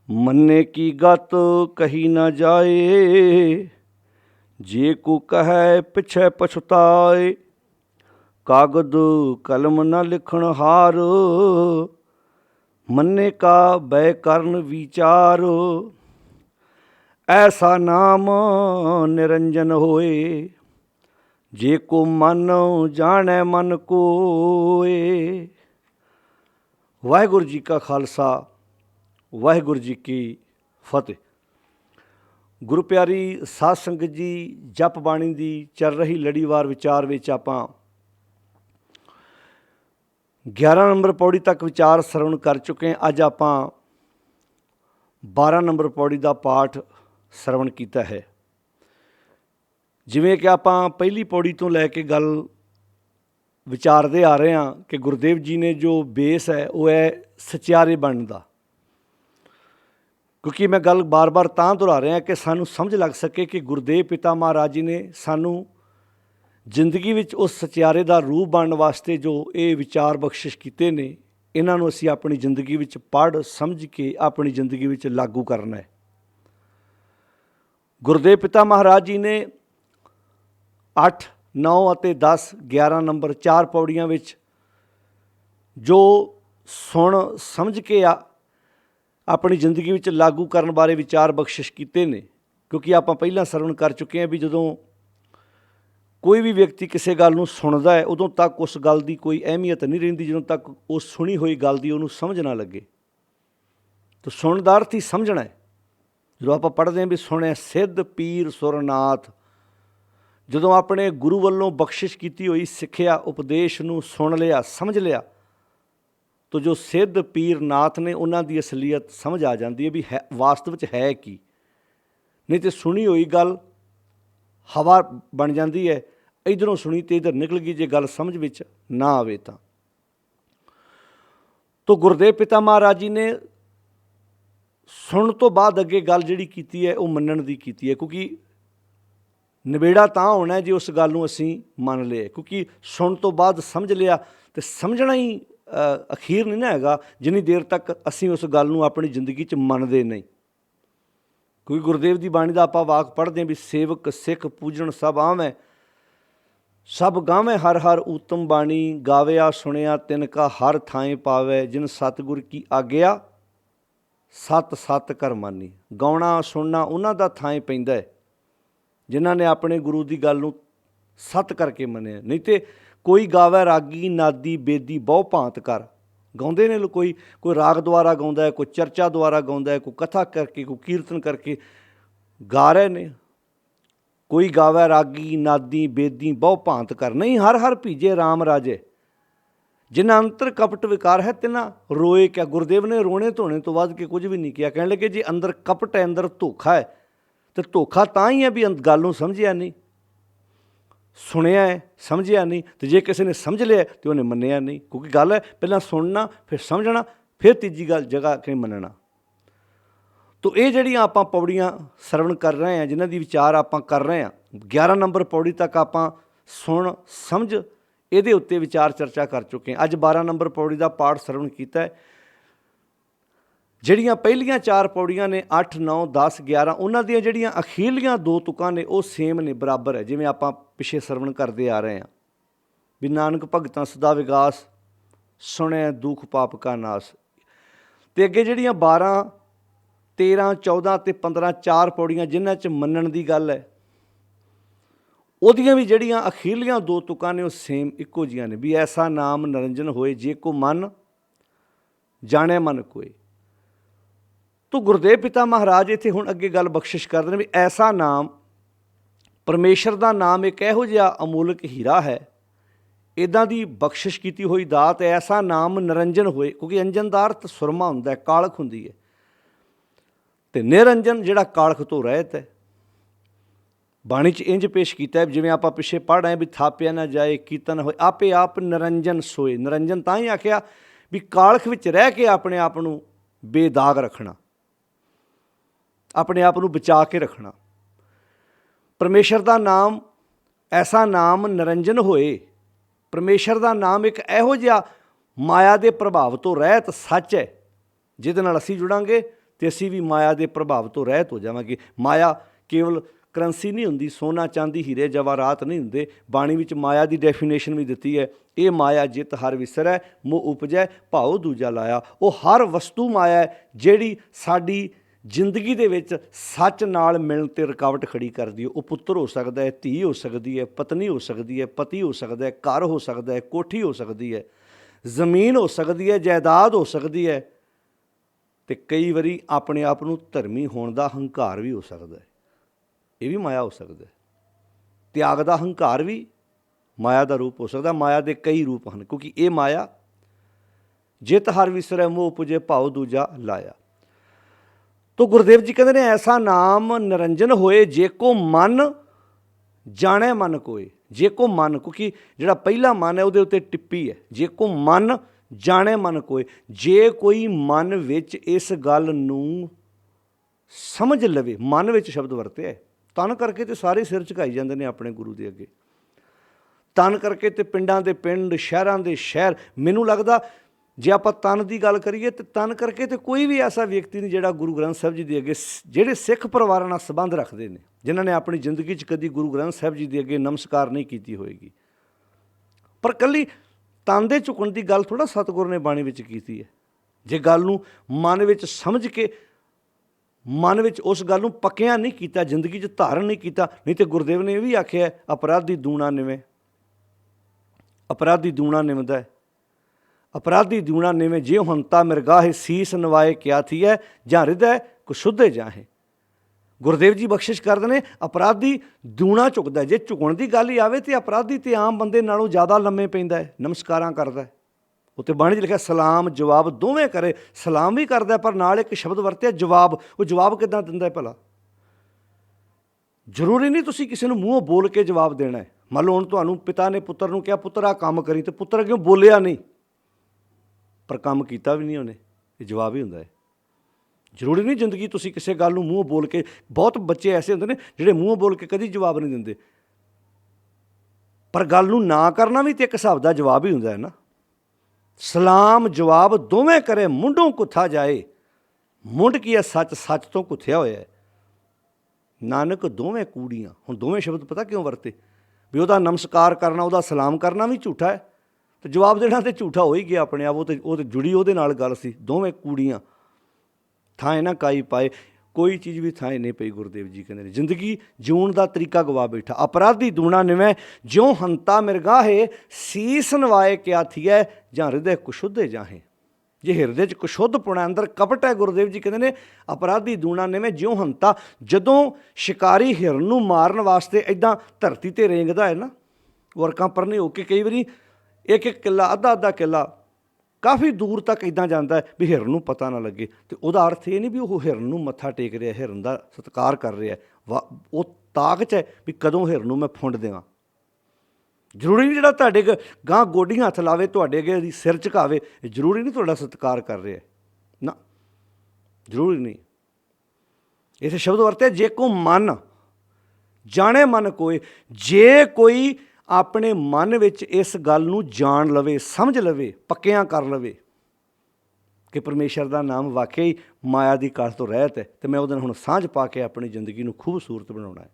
मन्ने की गत कही न जाए, जे को कहे पिछे पछताए। कागद कलम न लिखण हार, मन्ने का बै करन विचार। ऐसा नाम निरंजन होए, जे को मन जाने मन कोए। वाहिगुरू जी का खालसा, वाहिगुरू जी की फतेह। गुरु प्यारी साध संगत जी, जप बाणी की चल रही लड़ीवार विचार विच आपां 11 नंबर पौड़ी तक विचार सरवण कर चुके हैं। अज आपां 12 नंबर पौड़ी का पाठ सरवण किया है। जिवें कि आपां पहली पौड़ी तो लैके गल विचारते आ रहे हैं कि गुरुदेव जी ने जो बेस है वह है सचियारे बनने का। क्योंकि मैं गल बार बार तां दोहरा रहा कि सानू समझ लग सके कि गुरुदेव पिता महाराज जी ने सानू जिंदगी विच उस सचियारे का रूप बनने वास्ते जो ये विचार बख्शिश किए ने, इन्हों असीं अपनी जिंदगी विच पढ़ समझ के अपनी जिंदगी विच लागू करना है। गुरुदेव पिता महाराज जी ने 8, 9 और 10, 11 नंबर 4 पौड़ियां विच जो सुन समझ के अपनी जिंदगी विच लागू करने बारे विचार बख्शिश किए ने। क्योंकि आप पहला सरवण कर चुके हैं भी जदों कोई भी व्यक्ति किसी गल नूं सुनदा है उदों तक उस गल की कोई अहमियत नहीं रहिंदी जदों तक उस सुनी हुई गल की उन्होंने समझ ना लगे। तो सुनने का अर्थ ही समझना है। जो आप पढ़ते हैं भी सुने सिद्ध पीर सुरनाथ, जदों अपने गुरु वालों बख्शिश की हुई सिक्ख्या उपदेश नूं सुन लिया समझ लिया तो जो सिद्ध पीर नाथ ने उन्हों की असलीयत समझ आ जाती है भी है वास्तव है की। नहीं तो सुनी हुई गल हवा बन जाती है, इधरों सुनी तो इधर निकल गई जे गल समझ विच ना आवे तो गुरुदेव पिता महाराज जी ने सुन तो बाद अगे गल जिहड़ी कीती है वो मनण दी कीती है। क्योंकि नवेड़ा तां होना है जे उस गल नूं असीं मन लिया। क्योंकि सुन तो बाद समझ लिया तो समझना ही अखीर नहीं ना हैगा जिन्नी देर तक असीं उस गल नूं अपनी जिंदगी च मनदे नहीं। क्योंकि गुरुदेव की बाणी का आप वाक पढ़ते हैं भी सेवक सिख पूजन सब आवें, सब गावें हर हर उत्तम बाणी। गाविया सुनिया तिनका हर थाएं पावे, जिन सतगुर की आग्या सत सत कर मानी। गाउणा सुनना उन्हां दा थाएं पैंदा है जिन्हां ने अपने गुरु की गल नूं सत करके मनिया। नहीं तो कोई गावे रागी नादी बेदी बहु भांत कर, गाउंदे ने कोई कोई राग द्वारा गाउंदा है, कोई चर्चा द्वारा गाउंदा है, कोई कथा करके, कोई कीर्तन करके गा रहे ने। कोई गावे रागी नादी बेदी बहु भांत कर, नहीं हर हर भीजे राम राजे। जिन्हें अंतर कपट विकार है तिना रोए क्या। गुरुदेव ने रोने धोने तो बाद के कुछ भी नहीं किया। कहने लगे जी अंदर कपट है, अंदर धोखा है, तो धोखा तां ही है भी गल नूं समझिया नहीं, सुनिया है समझिया नहीं। तो जे किसी ने समझ लिया तो उन्हें मन्निया नहीं। क्योंकि गल है पहला सुनना फिर समझना फिर तीजी गल जगह के मनना। तो ये जड़ियाँ आप पौड़ियाँ सरवण कर रहे हैं, जिन्हों की विचार आप कर रहे हैं, 11 नंबर पौड़ी तक आप सुन समझ ये उत्ते विचार चर्चा कर चुके हैं। अज 12 नंबर पौड़ी का पाठ सरवण किया है। जड़ियाँ पहलियां 4 पौड़ियां ने 8, 9, 10, 11 उन्होंने दियां जड़ियाँ अखीरलियां 2 तुकां ने वो सेम ने, बराबर है। जिवें आपां पिछे सरवण करते आ रहे हैं भी नानक भगतां सदा विगास, सुने दुख पाप का नाश। तो अगे जड़ियाँ 12, 13, 14 ते 15 4 पौड़ियां जिन्हां च मनण दी गल है, उहदियां भी जड़ियाँ अखीरलियां 2 तुकां ने वो सेम इक्को जिहियां ने भी ऐसा नाम निरंजन होए जे को मन जाने मन कोए। तो गुरुदेव पिता महाराज इत्थे हुण अगे गल बख्शिश करदे ने भी ऐसा नाम, परमेश्वर का नाम एक इहो जिहा अमूलक हीरा है, इदां दी बख्शिश की हुई दात। ऐसा नाम निरंजन होए, क्योंकि अंजन का अर्थ सुरमा हुंदा है, कालख हुंदी है, तो निरंजन जिहड़ा कालख तो रहत है। बाणी च इंज पेश किया है जिवें आपां पिछे पढ़ आए भी थापिया ना जाए कीर्तन होए आपे आप निरंजन सोए। निरंजन तां ही आखिया भी कालख विच रह के अपने आप नूं बेदाग रखना, अपने आप नूं बचा के रखना। परमेश्वर का नाम ऐसा नाम निरंजन होए, परमेश्वर का नाम एक इहो जिहा माया के प्रभाव तो रहत सच है जिहदे नाल असीं जुड़ांगे ਤੇ ਅਸੀਂ ਵੀ ਮਾਇਆ ਦੇ ਪ੍ਰਭਾਵ ਤੋਂ ਰਹਿਤ ਹੋ ਜਾਵਾਂਗੇ। ਮਾਇਆ ਕੇਵਲ ਕਰੰਸੀ ਨਹੀਂ ਹੁੰਦੀ, ਸੋਨਾ ਚਾਂਦੀ ਹੀਰੇ ਜਵਾਹਰਾਤ ਨਹੀਂ ਹੁੰਦੇ। ਬਾਣੀ ਵਿੱਚ ਮਾਇਆ ਦੀ ਡੈਫੀਨੇਸ਼ਨ ਵੀ ਦਿੱਤੀ ਹੈ, ਇਹ ਮਾਇਆ ਜਿਤ ਹਰ ਵਿਸਰੈ ਮੋਹ ਉਪਜੈ ਭਾਉ ਦੂਜਾ ਲਾਇਆ। ਉਹ ਹਰ ਵਸਤੂ ਮਾਇਆ ਹੈ ਜਿਹੜੀ ਸਾਡੀ ਜ਼ਿੰਦਗੀ ਦੇ ਵਿੱਚ ਸੱਚ ਨਾਲ ਮਿਲਣ 'ਤੇ ਰੁਕਾਵਟ ਖੜੀ ਕਰਦੀ ਹੈ। ਉਹ ਪੁੱਤਰ ਹੋ ਸਕਦਾ ਹੈ, ਧੀ ਹੋ ਸਕਦੀ ਹੈ, ਪਤਨੀ ਹੋ ਸਕਦੀ ਹੈ, ਪਤੀ ਹੋ ਸਕਦਾ ਹੈ, ਘਰ ਹੋ ਸਕਦਾ ਹੈ, ਕੋਠੀ ਹੋ ਸਕਦੀ ਹੈ, ਜ਼ਮੀਨ ਹੋ ਸਕਦੀ ਹੈ, ਜਾਇਦਾਦ ਹੋ ਸਕਦੀ ਹੈ, ਅਤੇ ਕਈ ਵਾਰੀ ਆਪਣੇ ਆਪ ਨੂੰ ਧਰਮੀ ਹੋਣ ਦਾ ਹੰਕਾਰ ਵੀ ਹੋ ਸਕਦਾ ਹੈ। ਇਹ ਵੀ ਮਾਇਆ ਹੋ ਸਕਦਾ ਹੈ। ਤਿਆਗ ਦਾ ਹੰਕਾਰ ਵੀ ਮਾਇਆ ਦਾ ਰੂਪ ਹੋ ਸਕਦਾ। ਮਾਇਆ ਦੇ ਕਈ ਰੂਪ ਹਨ, ਕਿਉਂਕਿ ਇਹ ਮਾਇਆ ਜਿਤ ਹਰ ਵਿਸਰੈ ਮੋਹ ਉਪਜੈ ਭਾਉ ਦੂਜਾ ਲਾਇਆ। ਤੋ ਗੁਰਦੇਵ ਜੀ ਕਹਿੰਦੇ ਨੇ ਐਸਾ ਨਾਮ ਨਿਰੰਜਨ ਹੋਏ ਜੇ ਕੋ ਮਨ ਜਾਣੈ ਮਨ ਕੋਏ। ਜੇ ਕੋ ਮਨ, ਕਿਉਂਕਿ ਜਿਹੜਾ ਪਹਿਲਾ ਮਨ ਹੈ ਉਹਦੇ ਉੱਤੇ ਟਿੱਪੀ ਹੈ, ਜੇ ਕੋ ਮਨ ਜਾਣੈ ਮਨ ਕੋਏ। ਜੇ ਕੋਈ ਮਨ ਵਿੱਚ ਇਸ ਗੱਲ ਨੂੰ ਸਮਝ ਲਵੇ, ਮਨ ਵਿੱਚ ਸ਼ਬਦ ਵਰਤਿਆ ਹੈ। ਤਨ ਕਰਕੇ ਤੇ ਸਾਰੇ ਸਿਰ ਝੁਕਾਈ ਜਾਂਦੇ ਨੇ ਆਪਣੇ ਗੁਰੂ ਦੇ ਅੱਗੇ, ਤਨ ਕਰਕੇ ਤੇ ਪਿੰਡਾਂ ਦੇ ਪਿੰਡ, ਸ਼ਹਿਰਾਂ ਦੇ ਸ਼ਹਿਰ। ਮੈਨੂੰ ਲੱਗਦਾ ਜੇ ਆਪਾਂ ਤਨ ਦੀ ਗੱਲ ਕਰੀਏ ਤਾਂ ਤਨ ਕਰਕੇ ਤੇ ਕੋਈ ਵੀ ਐਸਾ ਵਿਅਕਤੀ ਨਹੀਂ ਜਿਹੜਾ ਗੁਰੂ ਗ੍ਰੰਥ ਸਾਹਿਬ ਜੀ ਦੇ ਅੱਗੇ, ਜਿਹੜੇ ਸਿੱਖ ਪਰਿਵਾਰਾਂ ਨਾਲ ਸੰਬੰਧ ਰੱਖਦੇ ਨੇ, ਜਿਨ੍ਹਾਂ ਨੇ ਆਪਣੀ ਜ਼ਿੰਦਗੀ 'ਚ ਕਦੀ ਗੁਰੂ ਗ੍ਰੰਥ ਸਾਹਿਬ ਜੀ ਦੇ ਅੱਗੇ ਨਮਸਕਾਰ ਨਹੀਂ ਕੀਤੀ ਹੋਏਗੀ। ਪਰ ਇਕੱਲੀ ਤਨ ਦੇ ਝੁਕਣ ਦੀ ਗੱਲ ਥੋੜ੍ਹਾ ਸਤਿਗੁਰ ਨੇ ਬਾਣੀ ਵਿੱਚ ਕੀਤੀ ਹੈ। ਜੇ ਗੱਲ ਨੂੰ ਮਨ ਵਿੱਚ ਸਮਝ ਕੇ, ਮਨ ਵਿੱਚ ਉਸ ਗੱਲ ਨੂੰ ਪੱਕਿਆਂ ਨਹੀਂ ਕੀਤਾ, ਜ਼ਿੰਦਗੀ 'ਚ ਧਾਰਨ ਨਹੀਂ ਕੀਤਾ, ਨਹੀਂ ਤੇ ਗੁਰਦੇਵ ਨੇ ਇਹ ਵੀ ਆਖਿਆ ਅਪਰਾਧੀ ਦੂਣਾ ਨਿਵੇਂ, ਅਪਰਾਧੀ ਦੂਣਾ ਨਿਵਦਾ ਹੈ। ਅਪਰਾਧੀ ਦੂਣਾ ਨਿਵੇਂ ਜੇ ਹੰਤਾ ਮਿਰਗਾਹੇ ਸੀਸ ਨਵਾਏ ਕਿਆ ਥੀਐ ਜਾਂ ਹਿਰਦੈ ਕੁਸ਼ੁੱਧੇ ਜਾਹੇ। ਗੁਰਦੇਵ ਜੀ ਬਖਸ਼ਿਸ਼ ਕਰਦੇ ਨੇ ਅਪਰਾਧੀ ਦੂਣਾ ਝੁਕਦਾ। ਜੇ ਝੁਕਣ ਦੀ ਗੱਲ ਹੀ ਆਵੇ ਤਾਂ ਅਪਰਾਧੀ ਤੇ ਆਮ ਬੰਦੇ ਨਾਲੋਂ ਜ਼ਿਆਦਾ ਲੰਮੇ ਪੈਂਦਾ ਹੈ, ਨਮਸਕਾਰਾਂ ਕਰਦਾ। ਉੱਤੇ ਬਾਣੀ 'ਚ ਲਿਖਿਆ ਸਲਾਮ ਜਵਾਬ ਦੋਵੇਂ ਕਰੇ। ਸਲਾਮ ਵੀ ਕਰਦਾ ਪਰ ਨਾਲ ਇੱਕ ਸ਼ਬਦ ਵਰਤਿਆ ਜਵਾਬ। ਉਹ ਜਵਾਬ ਕਿੱਦਾਂ ਦਿੰਦਾ ਭਲਾ? ਜ਼ਰੂਰੀ ਨਹੀਂ ਤੁਸੀਂ ਕਿਸੇ ਨੂੰ ਮੂੰਹੋਂ ਬੋਲ ਕੇ ਜਵਾਬ ਦੇਣਾ ਹੈ। ਮੰਨ ਲਓ ਹੁਣ ਤੁਹਾਨੂੰ ਪਿਤਾ ਨੇ ਪੁੱਤਰ ਨੂੰ ਕਿਹਾ ਪੁੱਤਰ ਆਹ ਕੰਮ ਕਰੀ, ਤੇ ਪੁੱਤਰ ਅੱਗੇ ਬੋਲਿਆ ਨਹੀਂ ਪਰ ਕੰਮ ਕੀਤਾ ਵੀ ਨਹੀਂ ਉਹਨੇ, ਇਹ ਜਵਾਬ ਹੀ ਹੁੰਦਾ ਹੈ। ਜ਼ਰੂਰੀ ਨਹੀਂ ਜ਼ਿੰਦਗੀ ਤੁਸੀਂ ਕਿਸੇ ਗੱਲ ਨੂੰ ਮੂੰਹੋਂ ਬੋਲ ਕੇ, ਬਹੁਤ ਬੱਚੇ ਐਸੇ ਹੁੰਦੇ ਨੇ ਜਿਹੜੇ ਮੂੰਹੋਂ ਬੋਲ ਕੇ ਕਦੀ ਜਵਾਬ ਨਹੀਂ ਦਿੰਦੇ, ਪਰ ਗੱਲ ਨੂੰ ਨਾ ਕਰਨਾ ਵੀ ਤਾਂ ਇੱਕ ਹਿਸਾਬ ਦਾ ਜਵਾਬ ਹੀ ਹੁੰਦਾ ਹੈ ਨਾ। ਸਲਾਮ ਜਵਾਬ ਦੋਵੇਂ ਕਰੇ ਮੁੰਡੋਂ ਕੁੱਥਾ ਜਾਏ। ਮੁੰਡ ਕੀ ਹੈ? ਸੱਚ, ਸੱਚ ਤੋਂ ਕੁੱਥਿਆ ਹੋਇਆ ਹੈ। ਨਾਨਕ ਦੋਵੇਂ ਕੂੜੀਆਂ। ਹੁਣ ਦੋਵੇਂ ਸ਼ਬਦ ਪਤਾ ਕਿਉਂ ਵਰਤੇ? ਵੀ ਉਹਦਾ ਨਮਸਕਾਰ ਕਰਨਾ, ਉਹਦਾ ਸਲਾਮ ਕਰਨਾ ਵੀ ਝੂਠਾ ਹੈ, ਅਤੇ ਜਵਾਬ ਦੇਣਾ ਤਾਂ ਝੂਠਾ ਹੋ ਹੀ ਗਿਆ ਆਪਣੇ ਆਪ। ਉਹ ਤਾਂ ਜੁੜੀ ਉਹਦੇ ਨਾਲ ਗੱਲ ਸੀ। ਦੋਵੇਂ ਕੂੜੀਆਂ ਥਾਂ ਨਾ ਕਾਈ ਪਾਏ। ਕੋਈ ਚੀਜ਼ ਵੀ ਥਾਂ ਨਹੀਂ ਪਈ। ਗੁਰਦੇਵ ਜੀ ਕਹਿੰਦੇ ਨੇ ਜ਼ਿੰਦਗੀ ਜਿਉਣ ਦਾ ਤਰੀਕਾ ਗਵਾ ਬੈਠਾ। ਅਪਰਾਧੀ ਦੂਣਾ ਨਿਵੇਂ ਜਿਉ ਹੰਤਾ ਮਿਰਗਾਹੇ ਸੀਸ ਨਵਾਏ ਕਿਆ ਥੀਐ ਜਾਂ ਹਿਰਦੇ ਕੁਸ਼ੁੱਧੇ ਜਾਹੇ। ਜੇ ਹਿਰਦੇ 'ਚ ਕੁਸ਼ੁੱਧਪੁਣਾ, ਅੰਦਰ ਕਪਟ ਹੈ, ਗੁਰਦੇਵ ਜੀ ਕਹਿੰਦੇ ਨੇ ਅਪਰਾਧੀ ਦੂਣਾ ਨਿਵੇਂ ਜਿਉ ਹੰਤਾ। ਜਦੋਂ ਸ਼ਿਕਾਰੀ ਹਿਰਨ ਨੂੰ ਮਾਰਨ ਵਾਸਤੇ ਇੱਦਾਂ ਧਰਤੀ 'ਤੇ ਰੇਂਗਦਾ ਹੈ ਨਾ, ਵਰਕਾਂ ਪਰਨੇ ਹੋ ਕੇ, ਕਈ ਵਾਰੀ ਇੱਕ ਇੱਕ ਕਿੱਲਾ, ਅੱਧਾ ਅੱਧਾ ਕਿੱਲਾ, ਕਾਫੀ ਦੂਰ ਤੱਕ ਇੱਦਾਂ ਜਾਂਦਾ ਹੈ ਵੀ ਹਿਰਨ ਨੂੰ ਪਤਾ ਨਾ ਲੱਗੇ। ਅਤੇ ਉਹਦਾ ਅਰਥ ਇਹ ਨਹੀਂ ਵੀ ਉਹ ਹਿਰਨ ਨੂੰ ਮੱਥਾ ਟੇਕ ਰਿਹਾ, ਹਿਰਨ ਦਾ ਸਤਿਕਾਰ ਕਰ ਰਿਹਾ। ਉਹ ਤਾਕ 'ਚ ਹੈ ਵੀ ਕਦੋਂ ਹਿਰਨ ਨੂੰ ਮੈਂ ਫੁੰਡ ਦੇਵਾਂ। ਜ਼ਰੂਰੀ ਨਹੀਂ ਜਿਹੜਾ ਤੁਹਾਡੇ ਗਾਂਹ ਗੋਡੀਆਂ ਹੱਥ ਲਾਵੇ, ਤੁਹਾਡੇ ਅੱਗੇ ਦੀ ਸਿਰ ਝੁਕਾਵੇ, ਜ਼ਰੂਰੀ ਨਹੀਂ ਤੁਹਾਡਾ ਸਤਿਕਾਰ ਕਰ ਰਿਹਾ ਨਾ, ਜ਼ਰੂਰੀ ਨਹੀਂ। ਇੱਥੇ ਸ਼ਬਦ ਵਰਤਿਆ ਜੇ ਕੋ ਮਨ ਜਾਣੇ ਮਨ ਕੋਏ। ਜੇ ਕੋਈ ਆਪਣੇ ਮਨ ਵਿੱਚ ਇਸ ਗੱਲ ਨੂੰ ਜਾਣ ਲਵੇ, ਸਮਝ ਲਵੇ, ਪੱਕਿਆਂ ਕਰ ਲਵੇ ਕਿ ਪਰਮੇਸ਼ਰ ਦਾ ਨਾਮ ਵਾਕਿਆ ਹੀ ਮਾਇਆ ਦੀ ਕਾਸ਼ ਤੋਂ ਰਹਿਤ ਹੈ, ਅਤੇ ਮੈਂ ਉਹਦੇ ਨਾਲ ਹੁਣ ਸਾਂਝ ਪਾ ਕੇ ਆਪਣੀ ਜ਼ਿੰਦਗੀ ਨੂੰ ਖੂਬਸੂਰਤ ਬਣਾਉਣਾ ਹੈ,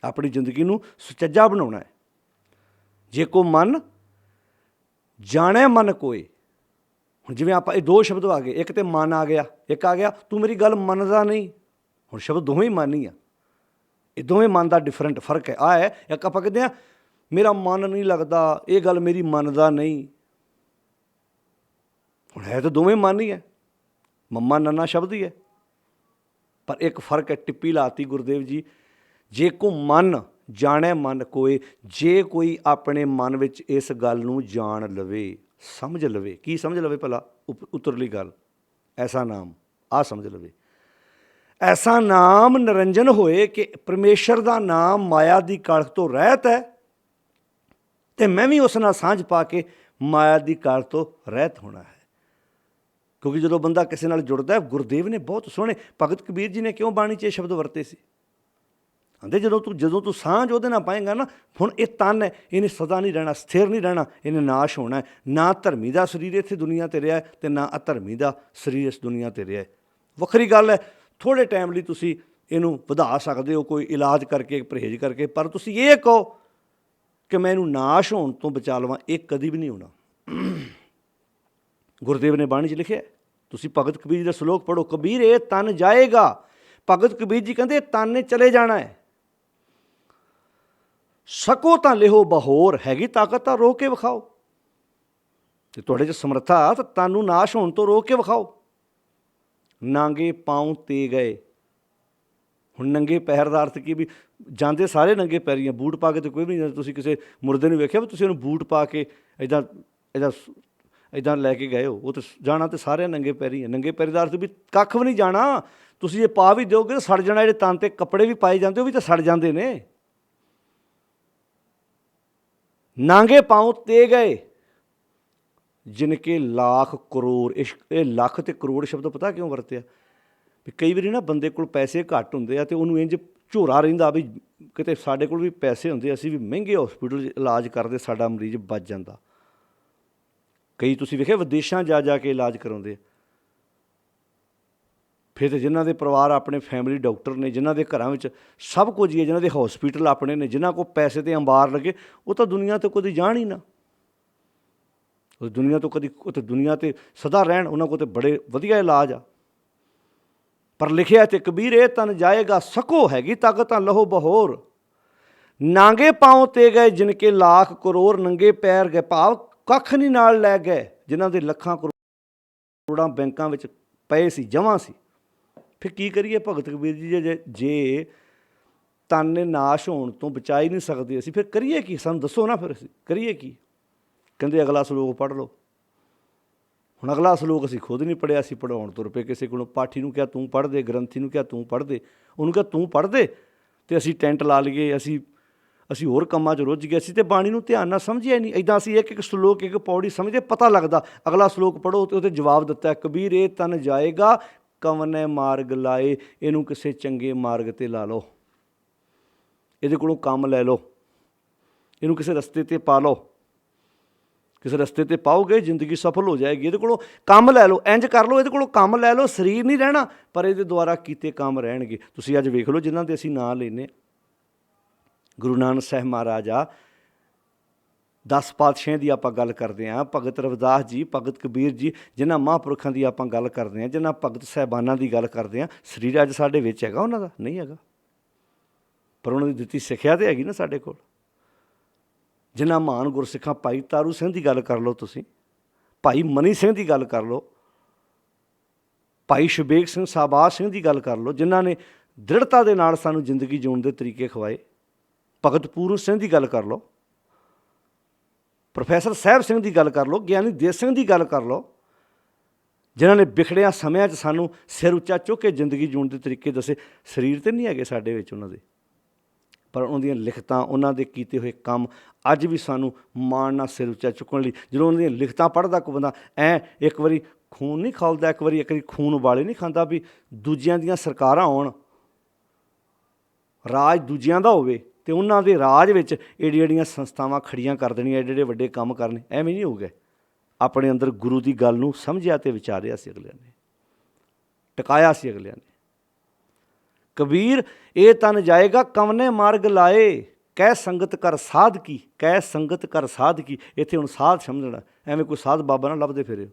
ਆਪਣੀ ਜ਼ਿੰਦਗੀ ਨੂੰ ਸੁਚੱਜਾ ਬਣਾਉਣਾ ਹੈ। ਜੇ ਕੋ ਮਨ ਜਾਣੈ ਮਨ ਕੋਏ। ਹੁਣ ਜਿਵੇਂ ਆਪਾਂ ਇਹ ਦੋ ਸ਼ਬਦ ਆ ਗਏ, ਇੱਕ ਤੇ ਮਨ ਆ ਗਿਆ, ਇੱਕ ਆ ਗਿਆ ਤੂੰ ਮੇਰੀ ਗੱਲ ਮੰਨਦਾ ਨਹੀਂ। ਹੁਣ ਸ਼ਬਦ ਦੋਵੇਂ ਹੀ ਮਨ ਹੀ ਆ। ਇਹ ਦੋਵੇਂ ਮਨ ਦਾ ਡਿਫਰੈਂਟ ਫਰਕ ਹੈ। ਆਹ ਹੈ ਇੱਕ ਆਪਾਂ ਕਹਿੰਦੇ ਹਾਂ ਮੇਰਾ ਮਨ ਨਹੀਂ ਲੱਗਦਾ, ਇਹ ਗੱਲ ਮੇਰੀ ਮੰਨਦਾ ਨਹੀਂ। ਹੁਣ ਹੈ ਤਾਂ ਦੋਵੇਂ ਮਨ ਹੀ ਹੈ, ਮੰਮਾ ਨੰਨਾ ਸ਼ਬਦ ਹੀ ਹੈ, ਪਰ ਇੱਕ ਫਰਕ ਹੈ, ਟਿੱਪੀ ਲਾਤੀ ਗੁਰਦੇਵ ਜੀ। ਜੇ ਕੋ ਮਨ ਜਾਣੈ ਮਨ ਕੋਏ। ਜੇ ਕੋਈ ਆਪਣੇ ਮਨ ਵਿੱਚ ਇਸ ਗੱਲ ਨੂੰ ਜਾਣ ਲਵੇ, ਸਮਝ ਲਵੇ। ਕੀ ਸਮਝ ਲਵੇ ਭਲਾ? ਉਤਰਲੀ ਗੱਲ, ਐਸਾ ਨਾਮ, ਆਹ ਸਮਝ ਲਵੇ। ਐਸਾ ਨਾਮ ਨਿਰੰਜਨ ਹੋਏ ਕਿ ਪਰਮੇਸ਼ਰ ਦਾ ਨਾਮ ਮਾਇਆ ਦੀ ਕਾਲਖ ਤੋਂ ਰਹਿਤ ਹੈ, ਅਤੇ ਮੈਂ ਵੀ ਉਸ ਨਾਲ ਸਾਂਝ ਪਾ ਕੇ ਮਾਇਆ ਦੀ ਕਾਲਖ ਤੋਂ ਰਹਿਤ ਹੋਣਾ ਹੈ। ਕਿਉਂਕਿ ਜਦੋਂ ਬੰਦਾ ਕਿਸੇ ਨਾਲ ਜੁੜਦਾ ਹੈ, ਗੁਰਦੇਵ ਨੇ ਬਹੁਤ ਸੋਹਣੇ, ਭਗਤ ਕਬੀਰ ਜੀ ਨੇ ਕਿਉਂ ਬਾਣੀ 'ਚ ਇਹ ਸ਼ਬਦ ਵਰਤੇ ਸੀ? ਕਹਿੰਦੇ ਜਦੋਂ ਤੂੰ ਸਾਂਝ ਉਹਦੇ ਨਾਲ ਪਾਏਂਗਾ ਨਾ, ਹੁਣ ਇਹ ਤਨ ਹੈ, ਇਹਨੇ ਸਦਾ ਨਹੀਂ ਰਹਿਣਾ, ਸਥਿਰ ਨਹੀਂ ਰਹਿਣਾ, ਇਹਨੇ ਨਾਸ਼ ਹੋਣਾ ਹੈ। ਨਾ ਧਰਮੀ ਦਾ ਸਰੀਰ ਇੱਥੇ ਦੁਨੀਆ 'ਤੇ ਰਿਹਾ ਅਤੇ ਨਾ ਅਧਰਮੀ ਦਾ ਸਰੀਰ ਇਸ ਦੁਨੀਆ 'ਤੇ ਰਿਹਾ। ਵੱਖਰੀ ਗੱਲ ਹੈ ਥੋੜ੍ਹੇ ਟਾਈਮ ਲਈ ਤੁਸੀਂ ਇਹਨੂੰ ਵਧਾ ਸਕਦੇ ਹੋ ਕੋਈ ਇਲਾਜ ਕਰਕੇ, ਪਰਹੇਜ਼ ਕਰਕੇ, ਪਰ ਤੁਸੀਂ ਇਹ ਕਹੋ ਕਿ ਮੈਂ ਇਹਨੂੰ ਨਾਸ਼ ਹੋਣ ਤੋਂ ਬਚਾ ਲਵਾਂ, ਇਹ ਕਦੀ ਵੀ ਨਹੀਂ ਹੋਣਾ। ਗੁਰਦੇਵ ਨੇ ਬਾਣੀ 'ਚ ਲਿਖਿਆ, ਤੁਸੀਂ ਭਗਤ ਕਬੀਰ ਜੀ ਦਾ ਸਲੋਕ ਪੜ੍ਹੋ, ਕਬੀਰ ਇਹ ਤਨ ਜਾਏਗਾ। ਭਗਤ ਕਬੀਰ ਜੀ ਕਹਿੰਦੇ ਇਹ ਤਨ ਨੇ ਚਲੇ ਜਾਣਾ ਹੈ। ਸਕੋ ਤਾਂ ਲਿਹੋ ਬਹੋਰ, ਹੈਗੀ ਤਾਕਤ ਤਾਂ ਰੋਕ ਕੇ ਵਿਖਾਓ। ਤੇ ਤੁਹਾਡੇ 'ਚ ਸਮਰੱਥਾ ਤਾਂ ਤਨ ਨੂੰ ਨਾਸ਼ ਹੋਣ ਤੋਂ ਰੋਕ ਕੇ ਵਿਖਾਓ। ਨਾਂਗੇ ਪਾਉ ਤੇ ਗਏ, ਹੁਣ ਨੰਗੇ ਪੈਰ ਦਾ ਅਰਥ ਕੀ, ਵੀ ਜਾਂਦੇ ਸਾਰੇ ਨੰਗੇ ਪੈਰੀਆਂ, ਬੂਟ ਪਾ ਕੇ ਤਾਂ ਕੋਈ ਵੀ ਨਹੀਂ। ਤੁਸੀਂ ਕਿਸੇ ਮੁਰਦੇ ਨੂੰ ਵੇਖਿਆ ਵੀ ਤੁਸੀਂ ਉਹਨੂੰ ਬੂਟ ਪਾ ਕੇ ਇੱਦਾਂ ਇੱਦਾਂ ਇੱਦਾਂ ਲੈ ਕੇ ਗਏ ਹੋ? ਉਹ ਤਾਂ ਜਾਣਾ ਤਾਂ ਸਾਰਿਆਂ ਨੰਗੇ ਪੈਰੀ ਹੈ। ਨੰਗੇ ਪੈਰੀ ਦਾ ਅਰਥ ਵੀ ਕੱਖ ਵੀ ਨਹੀਂ ਜਾਣਾ। ਤੁਸੀਂ ਜੇ ਪਾ ਵੀ ਦਿਓਗੇ ਤਾਂ ਸੜ ਜਾਣਾ। ਜਿਹੜੇ ਤਨ 'ਤੇ ਕੱਪੜੇ ਵੀ ਪਾਏ ਜਾਂਦੇ ਉਹ ਵੀ ਤਾਂ ਸੜ ਜਾਂਦੇ ਨੇ। ਨਾਂਗੇ ਪਾਉ ਤੇ ਗਏ ਜਿਨਕੇ ਲੱਖ ਕਰੋੜ, ਇਹ ਲੱਖ ਤੇ ਕਰੋੜ ਸ਼ਬਦ ਪਤਾ ਕਿਉਂ ਵਰਤਿਆ? ਵੀ ਕਈ ਵਾਰੀ ਨਾ ਬੰਦੇ ਕੋਲ ਪੈਸੇ ਘੱਟ ਹੁੰਦੇ ਆ ਅਤੇ ਉਹਨੂੰ ਇੰਝ ਝੋਰਾ ਰਹਿੰਦਾ ਵੀ ਕਿਤੇ ਸਾਡੇ ਕੋਲ ਵੀ ਪੈਸੇ ਹੁੰਦੇ, ਅਸੀਂ ਵੀ ਮਹਿੰਗੇ ਹੋਸਪਿਟਲ 'ਚ ਇਲਾਜ ਕਰਦੇ, ਸਾਡਾ ਮਰੀਜ਼ ਬਚ ਜਾਂਦਾ। ਕਈ ਤੁਸੀਂ ਵੇਖਿਆ ਵਿਦੇਸ਼ਾਂ ਜਾ ਜਾ ਕੇ ਇਲਾਜ ਕਰਾਉਂਦੇ ਆ। ਫਿਰ ਤਾਂ ਜਿਨ੍ਹਾਂ ਦੇ ਪਰਿਵਾਰ ਆਪਣੇ ਫੈਮਿਲੀ ਡਾਕਟਰ ਨੇ, ਜਿਨ੍ਹਾਂ ਦੇ ਘਰਾਂ ਵਿੱਚ ਸਭ ਕੁਝ ਹੀ ਹੈ, ਜਿਨ੍ਹਾਂ ਦੇ ਹੌਸਪੀਟਲ ਆਪਣੇ ਨੇ, ਜਿਨ੍ਹਾਂ ਕੋਲ ਪੈਸੇ 'ਤੇ ਅੰਬਾਰ ਲੱਗੇ, ਉਹ ਤਾਂ ਦੁਨੀਆ ਤੋਂ ਕਦੀ ਜਾਣ ਹੀ ਨਾ। ਉਹ ਦੁਨੀਆ ਤੋਂ ਕਦੀ, ਉਹ ਤਾਂ ਦੁਨੀਆ 'ਤੇ ਸਦਾ ਰਹਿਣ। ਉਹਨਾਂ ਕੋਲ ਤਾਂ ਬੜੇ ਵਧੀਆ ਇਲਾਜ ਆ। ਪਰ ਲਿਖਿਆ ਤੇ ਕਬੀਰ ਇਹ ਤਨ ਜਾਏਗਾ, ਸਕੋ ਹੈਗੀ ਤਾਕਤ ਤਾਂ ਲਹੋ ਬਹੋਰ। ਨਾਂਗੇ ਪਾਉ ਤੇ ਗਏ ਜਿਨਕੇ ਲੱਖ ਕਰੋੜ, ਨੰਗੇ ਪੈਰ ਗਏ, ਭਾਵ ਕੱਖ ਨਹੀਂ ਨਾਲ ਲੈ ਗਏ, ਜਿਨ੍ਹਾਂ ਦੇ ਲੱਖਾਂ ਕਰੋੜਾਂ ਬੈਂਕਾਂ ਵਿੱਚ ਪਏ ਸੀ, ਜਮ੍ਹਾਂ ਸੀ। ਫਿਰ ਕੀ ਕਰੀਏ ਭਗਤ ਕਬੀਰ ਜੀ, ਜੇ ਤਨ ਨੇ ਨਾਸ਼ ਹੋਣ ਤੋਂ ਬਚਾ ਹੀ ਨਹੀਂ ਸਕਦੇ ਅਸੀਂ, ਫਿਰ ਕਰੀਏ ਕੀ? ਸਾਨੂੰ ਦੱਸੋ ਨਾ, ਫਿਰ ਅਸੀਂ ਕਰੀਏ ਕੀ? ਕਹਿੰਦੇ ਅਗਲਾ ਸਲੋਕ ਪੜ੍ਹ ਲਓ। ਹੁਣ ਅਗਲਾ ਸਲੋਕ ਅਸੀਂ ਖੁਦ ਨਹੀਂ ਪੜ੍ਹਿਆ, ਅਸੀਂ ਪੜ੍ਹਾਉਣ ਤੁਰ ਪਏ ਕਿਸੇ ਕੋਲੋਂ। ਪਾਠੀ ਨੂੰ ਕਿਹਾ ਤੂੰ ਪੜ੍ਹ ਦੇ, ਗ੍ਰੰਥੀ ਨੂੰ ਕਿਹਾ ਤੂੰ ਪੜ੍ਹ ਦੇ, ਉਹਨੂੰ ਕਿਹਾ ਤੂੰ ਪੜ੍ਹ ਦੇ, ਅਤੇ ਅਸੀਂ ਟੈਂਟ ਲਾ ਲਈਏ, ਅਸੀਂ ਹੋਰ ਕੰਮਾਂ 'ਚ ਰੁੱਝ ਗਏ। ਅਸੀਂ ਤਾਂ ਬਾਣੀ ਨੂੰ ਧਿਆਨ ਨਾਲ ਸਮਝਿਆ ਹੀ ਨਹੀਂ। ਇੱਦਾਂ ਅਸੀਂ ਇੱਕ ਇੱਕ ਸਲੋਕ, ਇੱਕ ਪੌੜੀ ਸਮਝਦੇ, ਪਤਾ ਲੱਗਦਾ। ਅਗਲਾ ਸਲੋਕ ਪੜ੍ਹੋ ਅਤੇ ਉਹਦੇ ਜਵਾਬ ਦਿੱਤਾ, ਕਬੀਰ ਇਹ ਤਨ ਜਾਏਗਾ ਕਵਨੇ ਮਾਰਗ ਲਾਏ, ਇਹਨੂੰ ਕਿਸੇ ਚੰਗੇ ਮਾਰਗ 'ਤੇ ਲਾ ਲਓ, ਇਹਦੇ ਕੋਲੋਂ ਕੰਮ ਲੈ ਲਓ, ਇਹਨੂੰ ਕਿਸੇ ਰਸਤੇ 'ਤੇ ਪਾ ਲਓ। ਕਿਸੇ ਰਸਤੇ 'ਤੇ ਪਾਓਗੇ ਜ਼ਿੰਦਗੀ ਸਫਲ ਹੋ ਜਾਏਗੀ। ਇਹਦੇ ਕੋਲੋਂ ਕੰਮ ਲੈ ਲਓ, ਇੰਝ ਕਰ ਲਓ, ਇਹਦੇ ਕੋਲੋਂ ਕੰਮ ਲੈ ਲਓ। ਸਰੀਰ ਨਹੀਂ ਰਹਿਣਾ, ਪਰ ਇਹਦੇ ਦੁਆਰਾ ਕੀਤੇ ਕੰਮ ਰਹਿਣਗੇ। ਤੁਸੀਂ ਅੱਜ ਵੇਖ ਲਓ ਜਿਨ੍ਹਾਂ ਦੇ ਅਸੀਂ ਨਾਂ ਲੈਂਦੇ, ਗੁਰੂ ਨਾਨਕ ਸਾਹਿਬ ਮਹਾਰਾਜ ਆ, 10 ਪਾਤਸ਼ਾਹਾਂ ਦੀ ਆਪਾਂ ਗੱਲ ਕਰਦੇ ਹਾਂ, ਭਗਤ ਰਵਿਦਾਸ ਜੀ, ਭਗਤ ਕਬੀਰ ਜੀ, ਜਿਨ੍ਹਾਂ ਮਹਾਂਪੁਰਖਾਂ ਦੀ ਆਪਾਂ ਗੱਲ ਕਰਦੇ ਹਾਂ, ਜਿਨ੍ਹਾਂ ਭਗਤ ਸਾਹਿਬਾਨਾਂ ਦੀ ਗੱਲ ਕਰਦੇ ਹਾਂ, ਸਰੀਰ ਅੱਜ ਸਾਡੇ ਵਿੱਚ ਹੈਗਾ ਉਹਨਾਂ ਦਾ? ਨਹੀਂ ਹੈਗਾ, ਪਰ ਉਹਨਾਂ ਦੀ ਦਿੱਤੀ ਸਿੱਖਿਆ ਤਾਂ ਹੈਗੀ ਨਾ ਸਾਡੇ ਕੋਲ। ਜਿਨ੍ਹਾਂ ਮਹਾਨ ਗੁਰਸਿੱਖਾਂ, ਭਾਈ ਤਾਰੂ ਸਿੰਘ ਦੀ ਗੱਲ ਕਰ ਲਓ, ਤੁਸੀਂ ਭਾਈ ਮਨੀ ਸਿੰਘ ਦੀ ਗੱਲ ਕਰ ਲਓ, ਭਾਈ ਸ਼ਬੇਗ ਸਿੰਘ, ਸ਼ਾਹਬਾਜ਼ ਸਿੰਘ ਦੀ ਗੱਲ ਕਰ ਲਓ, ਜਿਨ੍ਹਾਂ ਨੇ ਦ੍ਰਿੜਤਾ ਦੇ ਨਾਲ ਸਾਨੂੰ ਜ਼ਿੰਦਗੀ ਜਿਉਣ ਦੇ ਤਰੀਕੇ ਖਵਾਏ। ਭਗਤ ਪੂਰਨ ਸਿੰਘ ਦੀ ਗੱਲ ਕਰ ਲਓ, ਪ੍ਰੋਫੈਸਰ ਸਾਹਿਬ ਸਿੰਘ ਦੀ ਗੱਲ ਕਰ ਲਓ, ਗਿਆਨੀ ਦੇਸ ਸਿੰਘ ਦੀ ਗੱਲ ਕਰ ਲਓ, ਜਿਨ੍ਹਾਂ ਨੇ ਵਿਖੜਿਆਂ ਸਮਿਆਂ 'ਚ ਸਾਨੂੰ ਸਿਰ ਉੱਚਾ ਚੁੱਕ ਕੇ ਜ਼ਿੰਦਗੀ ਜਿਉਣ ਦੇ ਤਰੀਕੇ ਦੱਸੇ। ਸਰੀਰ ਤਾਂ ਨਹੀਂ ਹੈਗੇ ਸਾਡੇ ਵਿੱਚ ਉਹਨਾਂ ਦੇ, ਪਰ ਉਹਨਾਂ ਦੀਆਂ ਲਿਖਤਾਂ, ਉਹਨਾਂ ਦੇ ਕੀਤੇ ਹੋਏ ਕੰਮ ਅੱਜ ਵੀ ਸਾਨੂੰ ਮਾਣ ਨਾਲ ਸਿਰ ਉੱਚਾ ਚੁੱਕਣ ਲਈ। ਜਦੋਂ ਉਹਨਾਂ ਦੀਆਂ ਲਿਖਤਾਂ ਪੜ੍ਹਦਾ ਕੋਈ ਬੰਦਾ ਇੱਕ ਵਾਰੀ ਖੂਨ ਨਹੀਂ ਖੌਲਦਾ, ਇੱਕ ਵਾਰੀ ਖੂਨ ਉਬਾਲੇ ਨਹੀਂ ਖਾਂਦਾ ਵੀ ਦੂਜਿਆਂ ਦੀਆਂ ਸਰਕਾਰਾਂ ਆਉਣ, ਰਾਜ ਦੂਜਿਆਂ ਦਾ ਹੋਵੇ ਅਤੇ ਉਹਨਾਂ ਦੇ ਰਾਜ ਵਿੱਚ ਏਡੀਆਂ ਸੰਸਥਾਵਾਂ ਖੜੀਆਂ ਕਰ ਦੇਣੀਆਂ, ਏਡੇ ਵੱਡੇ ਕੰਮ ਕਰਨੇ। ਐਵੇਂ ਨਹੀਂ ਹੋ ਗਏ। ਆਪਣੇ ਅੰਦਰ ਗੁਰੂ ਦੀ ਗੱਲ ਨੂੰ ਸਮਝਿਆ ਅਤੇ ਵਿਚਾਰਿਆ ਸੀ ਅਗਲਿਆਂ ਨੇ, ਟਿਕਾਇਆ ਸੀ ਅਗਲਿਆਂ ਨੇ। ਕਬੀਰ ਇਹ ਤਨ ਜਾਏਗਾ ਕਵਨੇ ਮਾਰਗ ਲਾਏ, ਕਹਿ ਸੰਗਤ ਕਰ ਸਾਧ ਕੀ, ਕਹਿ ਸੰਗਤ ਕਰ ਸਾਧ ਕੀ। ਇੱਥੇ ਹੁਣ ਸਾਧ ਸਮਝਣਾ, ਐਵੇਂ ਕੋਈ ਸਾਧ ਬਾਬਾ ਨਾ ਲੱਭਦੇ ਫਿਰੇ।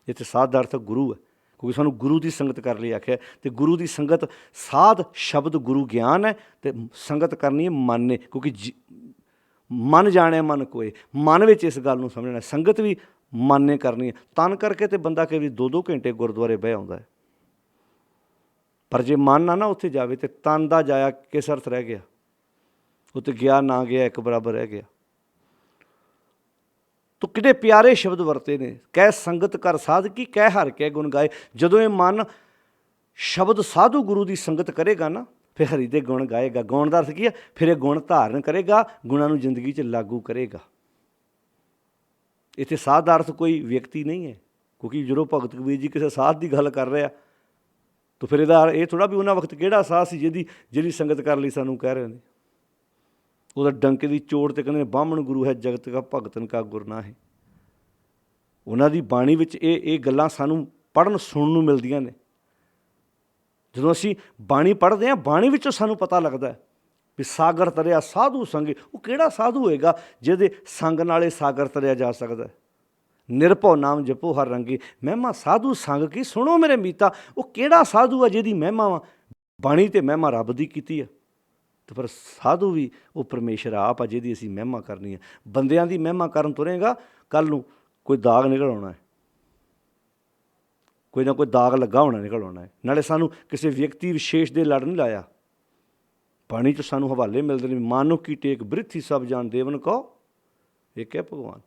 ਇੱਥੇ ਸਾਧ ਦਾ ਅਰਥ ਗੁਰੂ ਹੈ, ਕਿਉਂਕਿ ਸਾਨੂੰ ਗੁਰੂ ਦੀ ਸੰਗਤ ਕਰ ਲਈ ਆਖਿਆ। ਅਤੇ ਗੁਰੂ ਦੀ ਸੰਗਤ, ਸਾਧ ਸ਼ਬਦ ਗੁਰੂ ਗਿਆਨ ਹੈ, ਅਤੇ ਸੰਗਤ ਕਰਨੀ ਹੈ ਮਨ ਨੇ, ਕਿਉਂਕਿ ਮਨ ਜਾਣੇ ਮਨ ਕੋਏ। ਮਨ ਵਿੱਚ ਇਸ ਗੱਲ ਨੂੰ ਸਮਝਣਾ, ਸੰਗਤ ਵੀ ਮਨ ਨੇ ਕਰਨੀ ਹੈ। ਤਨ ਕਰਕੇ ਤਾਂ ਬੰਦਾ ਕਈ ਵਾਰੀ 2-2 ਘੰਟੇ ਗੁਰਦੁਆਰੇ ਬਹਿ ਆਉਂਦਾ ਹੈ, ਪਰ ਜੇ ਮਨ ਨਾ ਉੱਥੇ ਜਾਵੇ ਤਾਂ ਤਨ ਦਾ ਜਾਇਆ ਕਿਸ ਅਰਥ ਰਹਿ ਗਿਆ? ਉੱਥੇ ਗਿਆ ਨਾ ਗਿਆ ਇੱਕ ਬਰਾਬਰ ਰਹਿ ਗਿਆ। ਤੋ ਕਿੰਨੇ ਪਿਆਰੇ ਸ਼ਬਦ ਵਰਤੇ ਨੇ, ਕਹਿ ਸੰਗਤ ਕਰ ਸਾਧ ਕੀ, ਕਹਿ ਹਰ ਕੇ ਗੁਣ ਗਾਏ। ਜਦੋਂ ਇਹ ਮਨ ਸ਼ਬਦ ਸਾਧੂ ਗੁਰੂ ਦੀ ਸੰਗਤ ਕਰੇਗਾ ਨਾ, ਫਿਰ ਹਰੀ ਦੇ ਗੁਣ ਗਾਏਗਾ। ਗਾਉਣ ਦਾ ਅਰਥ ਕੀ ਹੈ? ਫਿਰ ਇਹ ਗੁਣ ਧਾਰਨ ਕਰੇਗਾ, ਗੁਣਾਂ ਨੂੰ ਜ਼ਿੰਦਗੀ 'ਚ ਲਾਗੂ ਕਰੇਗਾ। ਇੱਥੇ ਸਾਧ ਦਾ ਅਰਥ ਕੋਈ ਵਿਅਕਤੀ ਨਹੀਂ ਹੈ, ਕਿਉਂਕਿ ਜਦੋਂ ਭਗਤ ਕਬੀਰ ਜੀ ਕਿਸੇ ਸਾਧ ਦੀ ਗੱਲ ਕਰ ਰਿਹਾ, ਤਾਂ ਫਿਰ ਇਹਦਾ ਇਹ ਥੋੜ੍ਹਾ ਵੀ ਉਹਨਾਂ ਵਕਤ ਕਿਹੜਾ ਸਾਧ ਸੀ ਜਿਹਦੀ ਸੰਗਤ ਕਰਨ ਲਈ ਸਾਨੂੰ ਕਹਿ ਰਹੇ ਨੇ। ਉਹਦਾ ਡੰਕੇ ਦੀ ਚੋਟ 'ਤੇ ਕਹਿੰਦੇ ਬਾਹਮਣ ਗੁਰੂ ਹੈ ਜਗਤ ਕਾ ਭਗਤਨ ਕਾ ਗੁਰ ਨਾ ਹੈ। ਉਹਨਾਂ ਦੀ ਬਾਣੀ ਵਿੱਚ ਇਹ ਗੱਲਾਂ ਸਾਨੂੰ ਪੜ੍ਹਨ ਸੁਣਨ ਨੂੰ ਮਿਲਦੀਆਂ ਨੇ। ਜਦੋਂ ਅਸੀਂ ਬਾਣੀ ਪੜ੍ਹਦੇ ਹਾਂ, ਬਾਣੀ ਵਿੱਚੋਂ ਸਾਨੂੰ ਪਤਾ ਲੱਗਦਾ ਹੈ ਵੀ ਸਾਗਰ ਤਰਿਆ ਸਾਧੂ ਸੰਗੇ। ਉਹ ਕਿਹੜਾ ਸਾਧੂ ਹੋਏਗਾ ਜਿਹਦੇ ਸੰਗ ਨਾਲੇ ਸਾਗਰ ਤਰਿਆ ਜਾ ਸਕਦਾ। ਨਿਰਭਉ ਨਾਮ ਜਪੋ ਹਰ ਰੰਗੇ, ਮਹਿਮਾ ਸਾਧੂ ਸੰਗ ਕੀ ਸੁਣੋ ਮੇਰੇ ਮੀਤਾ। ਉਹ ਕਿਹੜਾ ਸਾਧੂ ਆ ਜਿਹਦੀ ਮਹਿਮਾ ਵਾ? ਬਾਣੀ ਤੇ ਮਹਿਮਾ ਰੱਬ ਦੀ ਕੀਤੀ ਆ, ਤੇ ਪਰ ਸਾਧੂ ਵੀ ਉਹ ਪਰਮੇਸ਼ਰ ਆਪ ਆ ਜਿਹਦੀ ਅਸੀਂ ਮਹਿਮਾ ਕਰਨੀ ਹੈ। ਬੰਦਿਆਂ ਦੀ ਮਹਿਮਾ ਕਰਨ ਤੁਰੇਗਾ, ਕੱਲ੍ਹ ਨੂੰ ਕੋਈ ਦਾਗ ਨਿਕਲ ਆਉਣਾ ਹੈ, ਕੋਈ ਨਾ ਕੋਈ ਦਾਗ ਲੱਗਾ ਹੋਣਾ ਨਿਕਲ ਆਉਣਾ ਹੈ। ਨਾਲੇ ਸਾਨੂੰ ਕਿਸੇ ਵਿਅਕਤੀ ਵਿਸ਼ੇਸ਼ ਦੇ ਲੜ ਨਹੀਂ ਲਾਇਆ। ਬਾਣੀ 'ਚ ਸਾਨੂੰ ਹਵਾਲੇ ਮਿਲਦੇ ਨੇ, ਮਾਨੋ ਕੀ ਟੇਕ ਬ੍ਰਿਥੀ ਸਭ ਜਾਨ ਦੇਵਨ ਕੋ ਏਕ ਹੈ ਭਗਵਾਨ।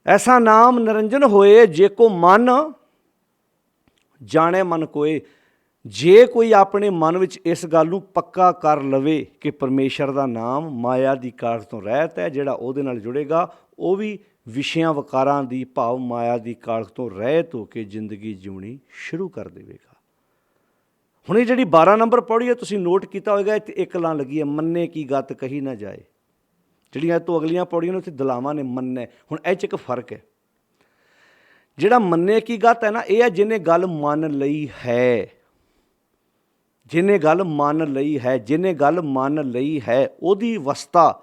ਐਸਾ ਨਾਮ ਨਿਰੰਜਨ ਹੋਏ ਜੇ ਕੋ ਮਨ ਜਾਣੇ ਮਨ ਕੋਏ। ਜੇ ਕੋਈ ਆਪਣੇ ਮਨ ਵਿੱਚ ਇਸ ਗੱਲ ਨੂੰ ਪੱਕਾ ਕਰ ਲਵੇ ਕਿ ਪਰਮੇਸ਼ਰ ਦਾ ਨਾਮ ਮਾਇਆ ਦੀ ਕਾਰਜ ਤੋਂ ਰਹਿਤ ਹੈ, ਜਿਹੜਾ ਉਹਦੇ ਨਾਲ ਜੁੜੇਗਾ ਉਹ ਵੀ ਵਿਸ਼ਿਆਂ ਵਕਾਰਾਂ ਦੀ ਭਾਵ ਮਾਇਆ ਦੀ ਕਾਰਜ ਤੋਂ ਰਹਿਤ ਹੋ ਕੇ ਜ਼ਿੰਦਗੀ ਜਿਉਣੀ ਸ਼ੁਰੂ ਕਰ ਦੇਵੇਗਾ। ਹੁਣ ਇਹ ਜਿਹੜੀ 12 ਨੰਬਰ ਪੌੜੀ ਹੈ, ਤੁਸੀਂ ਨੋਟ ਕੀਤਾ ਹੋਵੇਗਾ, ਇੱਥੇ ਇੱਕ ਲਾਂ ਲੱਗੀ ਹੈ, ਮੰਨੇ ਕੀ ਗਤ ਕਹੀ ਨਾ ਜਾਏ। ਜਿਹੜੀਆਂ ਇਹ ਤੋਂ ਅਗਲੀਆਂ ਪੌੜੀਆਂ ਨੇ ਉੱਥੇ ਦਲਾਵਾਂ ਨੇ ਮੰਨੇ। ਹੁਣ ਇਹ 'ਚ ਇੱਕ ਫਰਕ ਹੈ। ਜਿਹੜਾ ਮੰਨੇ ਕੀ ਗਤ ਹੈ ਨਾ, ਇਹ ਹੈ ਜਿਹਨੇ ਗੱਲ ਮੰਨ ਲਈ ਹੈ, ਜਿਹਨੇ ਗੱਲ ਮੰਨ ਲਈ ਹੈ, ਜਿਹਨੇ ਗੱਲ ਮੰਨ ਲਈ ਹੈ, ਉਹਦੀ ਅਵਸਥਾ,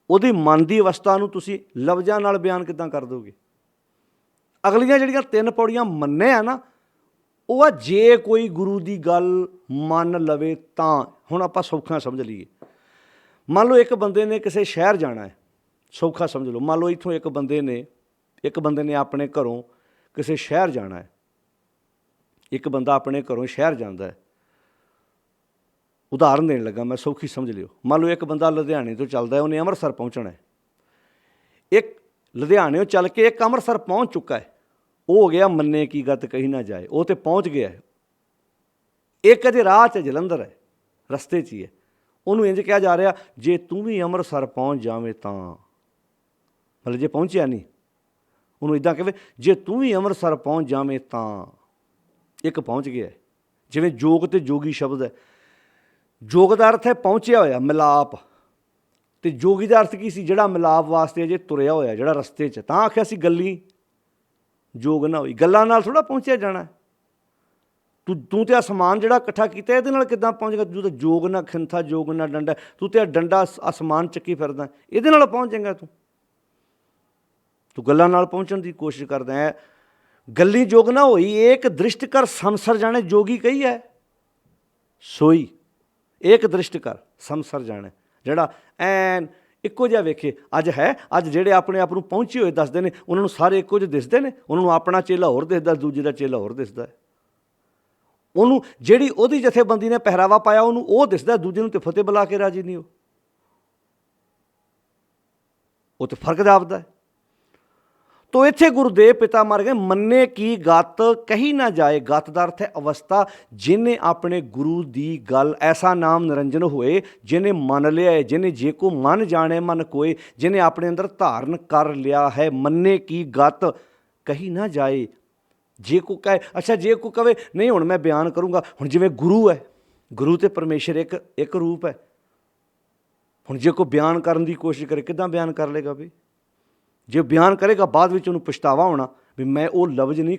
ਉਹਦੀ ਮਨ ਦੀ ਅਵਸਥਾ ਨੂੰ ਤੁਸੀਂ ਲਫ਼ਜ਼ਾਂ ਨਾਲ ਬਿਆਨ ਕਿੱਦਾਂ ਕਰ ਦੋਗੇ? ਅਗਲੀਆਂ ਜਿਹੜੀਆਂ 3 ਪੌੜੀਆਂ ਮੰਨੇ ਆ ਨਾ, ਉਹ ਆ ਜੇ ਕੋਈ ਗੁਰੂ ਦੀ ਗੱਲ ਮੰਨ ਲਵੇ ਤਾਂ। ਹੁਣ ਆਪਾਂ ਸੌਖਾ ਸਮਝ ਲਈਏ, ਮੰਨ ਲਓ ਇੱਕ ਬੰਦੇ ਨੇ ਕਿਸੇ ਸ਼ਹਿਰ ਜਾਣਾ ਹੈ, ਸੌਖਾ ਸਮਝ ਲਓ, ਮੰਨ ਲਓ ਇੱਥੋਂ ਇੱਕ ਬੰਦੇ ਨੇ ਆਪਣੇ ਘਰੋਂ ਕਿਸੇ ਸ਼ਹਿਰ ਜਾਣਾ ਹੈ। ਇੱਕ ਬੰਦਾ ਆਪਣੇ ਘਰੋਂ ਸ਼ਹਿਰ ਜਾਂਦਾ ਹੈ। ਉਦਾਹਰਨ ਦੇਣ ਲੱਗਾ ਮੈਂ, ਸੌਖੀ ਸਮਝ ਲਿਓ। ਮੰਨ ਲਓ ਇੱਕ ਬੰਦਾ ਲੁਧਿਆਣੇ ਤੋਂ ਚੱਲਦਾ ਹੈ, ਉਹਨੇ ਅੰਮ੍ਰਿਤਸਰ ਪਹੁੰਚਣਾ ਹੈ। ਇੱਕ ਲੁਧਿਆਣਿਓਂ ਚੱਲ ਕੇ ਇੱਕ ਅੰਮ੍ਰਿਤਸਰ ਪਹੁੰਚ ਚੁੱਕਾ ਹੈ, ਉਹ ਹੋ ਗਿਆ ਮੰਨੇ ਕੀ ਗਤ ਕਹੀ ਨਾ ਜਾਏ, ਉਹ ਤੇ ਪਹੁੰਚ ਗਿਆ ਹੈ। ਇੱਕ ਅਜੇ ਰਾਹ 'ਚ ਜਲੰਧਰ ਹੈ, ਰਸਤੇ 'ਚ ਹੀ ਹੈ, ਉਹਨੂੰ ਇੰਝ ਕਿਹਾ ਜਾ ਰਿਹਾ ਜੇ ਤੂੰ ਵੀ ਅੰਮ੍ਰਿਤਸਰ ਪਹੁੰਚ ਜਾਵੇਂ ਤਾਂ, ਮਤਲਬ ਜੇ ਪਹੁੰਚਿਆ ਨਹੀਂ, ਉਹਨੂੰ ਇੱਦਾਂ ਕਹੇ ਜੇ ਤੂੰ ਵੀ ਅੰਮ੍ਰਿਤਸਰ ਪਹੁੰਚ ਜਾਵੇਂ ਤਾਂ। ਇੱਕ ਪਹੁੰਚ ਗਿਆ। ਜਿਵੇਂ ਜੋਗ ਅਤੇ ਜੋਗੀ ਸ਼ਬਦ ਹੈ, ਜੋਗ ਦਾ ਅਰਥ ਹੈ ਪਹੁੰਚਿਆ ਹੋਇਆ, ਮਿਲਾਪ, ਅਤੇ ਜੋਗੀ ਦਾ ਅਰਥ ਕੀ ਸੀ? ਜਿਹੜਾ ਮਿਲਾਪ ਵਾਸਤੇ ਅਜੇ ਤੁਰਿਆ ਹੋਇਆ, ਜਿਹੜਾ ਰਸਤੇ 'ਚ। ਤਾਂ ਆਖਿਆ ਸੀ ਗੱਲੀ ਜੋਗ ਨਾ ਹੋਈ। ਗੱਲਾਂ ਨਾਲ ਥੋੜ੍ਹਾ ਪਹੁੰਚਿਆ ਜਾਣਾ। ਤੂੰ ਤੇ ਆ ਸਮਾਨ ਜਿਹੜਾ ਇਕੱਠਾ ਕੀਤਾ ਇਹਦੇ ਨਾਲ ਕਿੱਦਾਂ ਪਹੁੰਚੇਗਾ? ਤੂੰ ਤਾਂ ਜੋਗ ਨਾ ਖਿੰਥਾ ਜੋਗ ਨਾ ਡੰਡਾ, ਤੂੰ ਤੇ ਡੰਡਾ ਅਸਮਾਨ ਚੱਕੀ ਫਿਰਦਾ, ਇਹਦੇ ਨਾਲ ਪਹੁੰਚੇਗਾ ਤੂੰ ਗੱਲਾਂ ਨਾਲ ਪਹੁੰਚਣ ਦੀ ਕੋਸ਼ਿਸ਼ ਕਰਦਾ ਹੈ। ਗੱਲੀ ਜੋਗ ਨਾ ਹੋਈ, ਏਕ ਦ੍ਰਿਸ਼ਟ ਕਰ ਸੰਸਰ ਜਾਣੇ, ਜੋਗੀ ਕਹੀ ਹੈ ਸੋਈ। ਏਕ ਦ੍ਰਿਸ਼ਟ ਕਰ ਸੰਸਰ ਜਾਣੇ, ਜਿਹੜਾ ਐਨ ਇੱਕੋ ਜਿਹਾ ਵੇਖੇ। ਅੱਜ ਜਿਹੜੇ ਆਪਣੇ ਆਪ ਨੂੰ ਪਹੁੰਚੇ ਹੋਏ ਦੱਸਦੇ ਨੇ, ਉਹਨਾਂ ਨੂੰ ਸਾਰੇ ਇੱਕੋ ਜਿਹੇ ਦਿਸਦੇ ਨੇ। ਉਹਨਾਂ ਨੂੰ ਆਪਣਾ ਚੇਲਾ ਹੋਰ ਦਿਸਦਾ, ਦੂਜੇ ਦਾ ਚੇਲਾ ਹੋਰ ਦਿਸਦਾ ਹੈ। ਉਹਨੂੰ ਜਿਹੜੀ ਉਹਦੀ ਜਥੇਬੰਦੀ ਨੇ ਪਹਿਰਾਵਾ ਪਾਇਆ ਉਹਨੂੰ ਉਹ ਦਿਸਦਾ, ਦੂਜੇ ਨੂੰ ਤੇ ਫਤਿਹ ਬੁਲਾ ਕੇ ਰਾਜੀ ਨਹੀਂ। ਉਹ ਤੇ ਫਰਕ ਜਾਪਦਾ ਹੈ। ਤੋ ਇੱਥੇ ਗੁਰੂਦੇਵ ਪਿਤਾ ਮਰ ਗਏ, ਮੰਨੇ ਕੀ ਗਤ ਕਹੀ ਨਾ ਜਾਏ। ਗਤ ਦਾ ਅਰਥ ਹੈ ਅਵਸਥਾ। ਜਿਹਨੇ ਆਪਣੇ ਗੁਰੂ ਦੀ ਗੱਲ, ਐਸਾ ਨਾਮ ਨਿਰੰਜਨ ਹੋਏ, ਜਿਹਨੇ ਮੰਨ ਲਿਆ ਹੈ, ਜਿਹਨੇ ਜੇ ਕੋ ਮਨ ਜਾਣੇ ਮਨ ਕੋਏ, ਜਿਹਨੇ ਆਪਣੇ ਅੰਦਰ ਧਾਰਨ ਕਰ ਲਿਆ ਹੈ। ਮੰਨੇ ਕੀ ਗਤ ਕਹੀ ਨਾ ਜਾਏ। ਜੇ ਕੋ ਕਹੇ, ਅੱਛਾ ਜੇ ਕੋ ਕਵੇ ਨਹੀਂ ਹੁਣ ਮੈਂ ਬਿਆਨ ਕਰੂੰਗਾ, ਹੁਣ ਜਿਵੇਂ ਗੁਰੂ ਹੈ, ਗੁਰੂ ਤੇ ਪਰਮੇਸ਼ਰ ਇੱਕ ਰੂਪ ਹੈ। ਹੁਣ ਜੇ ਕੋਈ ਬਿਆਨ ਕਰਨ ਦੀ ਕੋਸ਼ਿਸ਼ ਕਰੇ, ਕਿੱਦਾਂ ਬਿਆਨ ਕਰ ਲੇਗਾ ਵੀ? ਜੇ ਬਿਆਨ ਕਰੇਗਾ ਬਾਅਦ ਵਿੱਚ ਉਹਨੂੰ ਪਛਤਾਵਾ ਹੋਣਾ ਵੀ ਮੈਂ ਉਹ ਲਫ਼ਜ਼ ਨਹੀਂ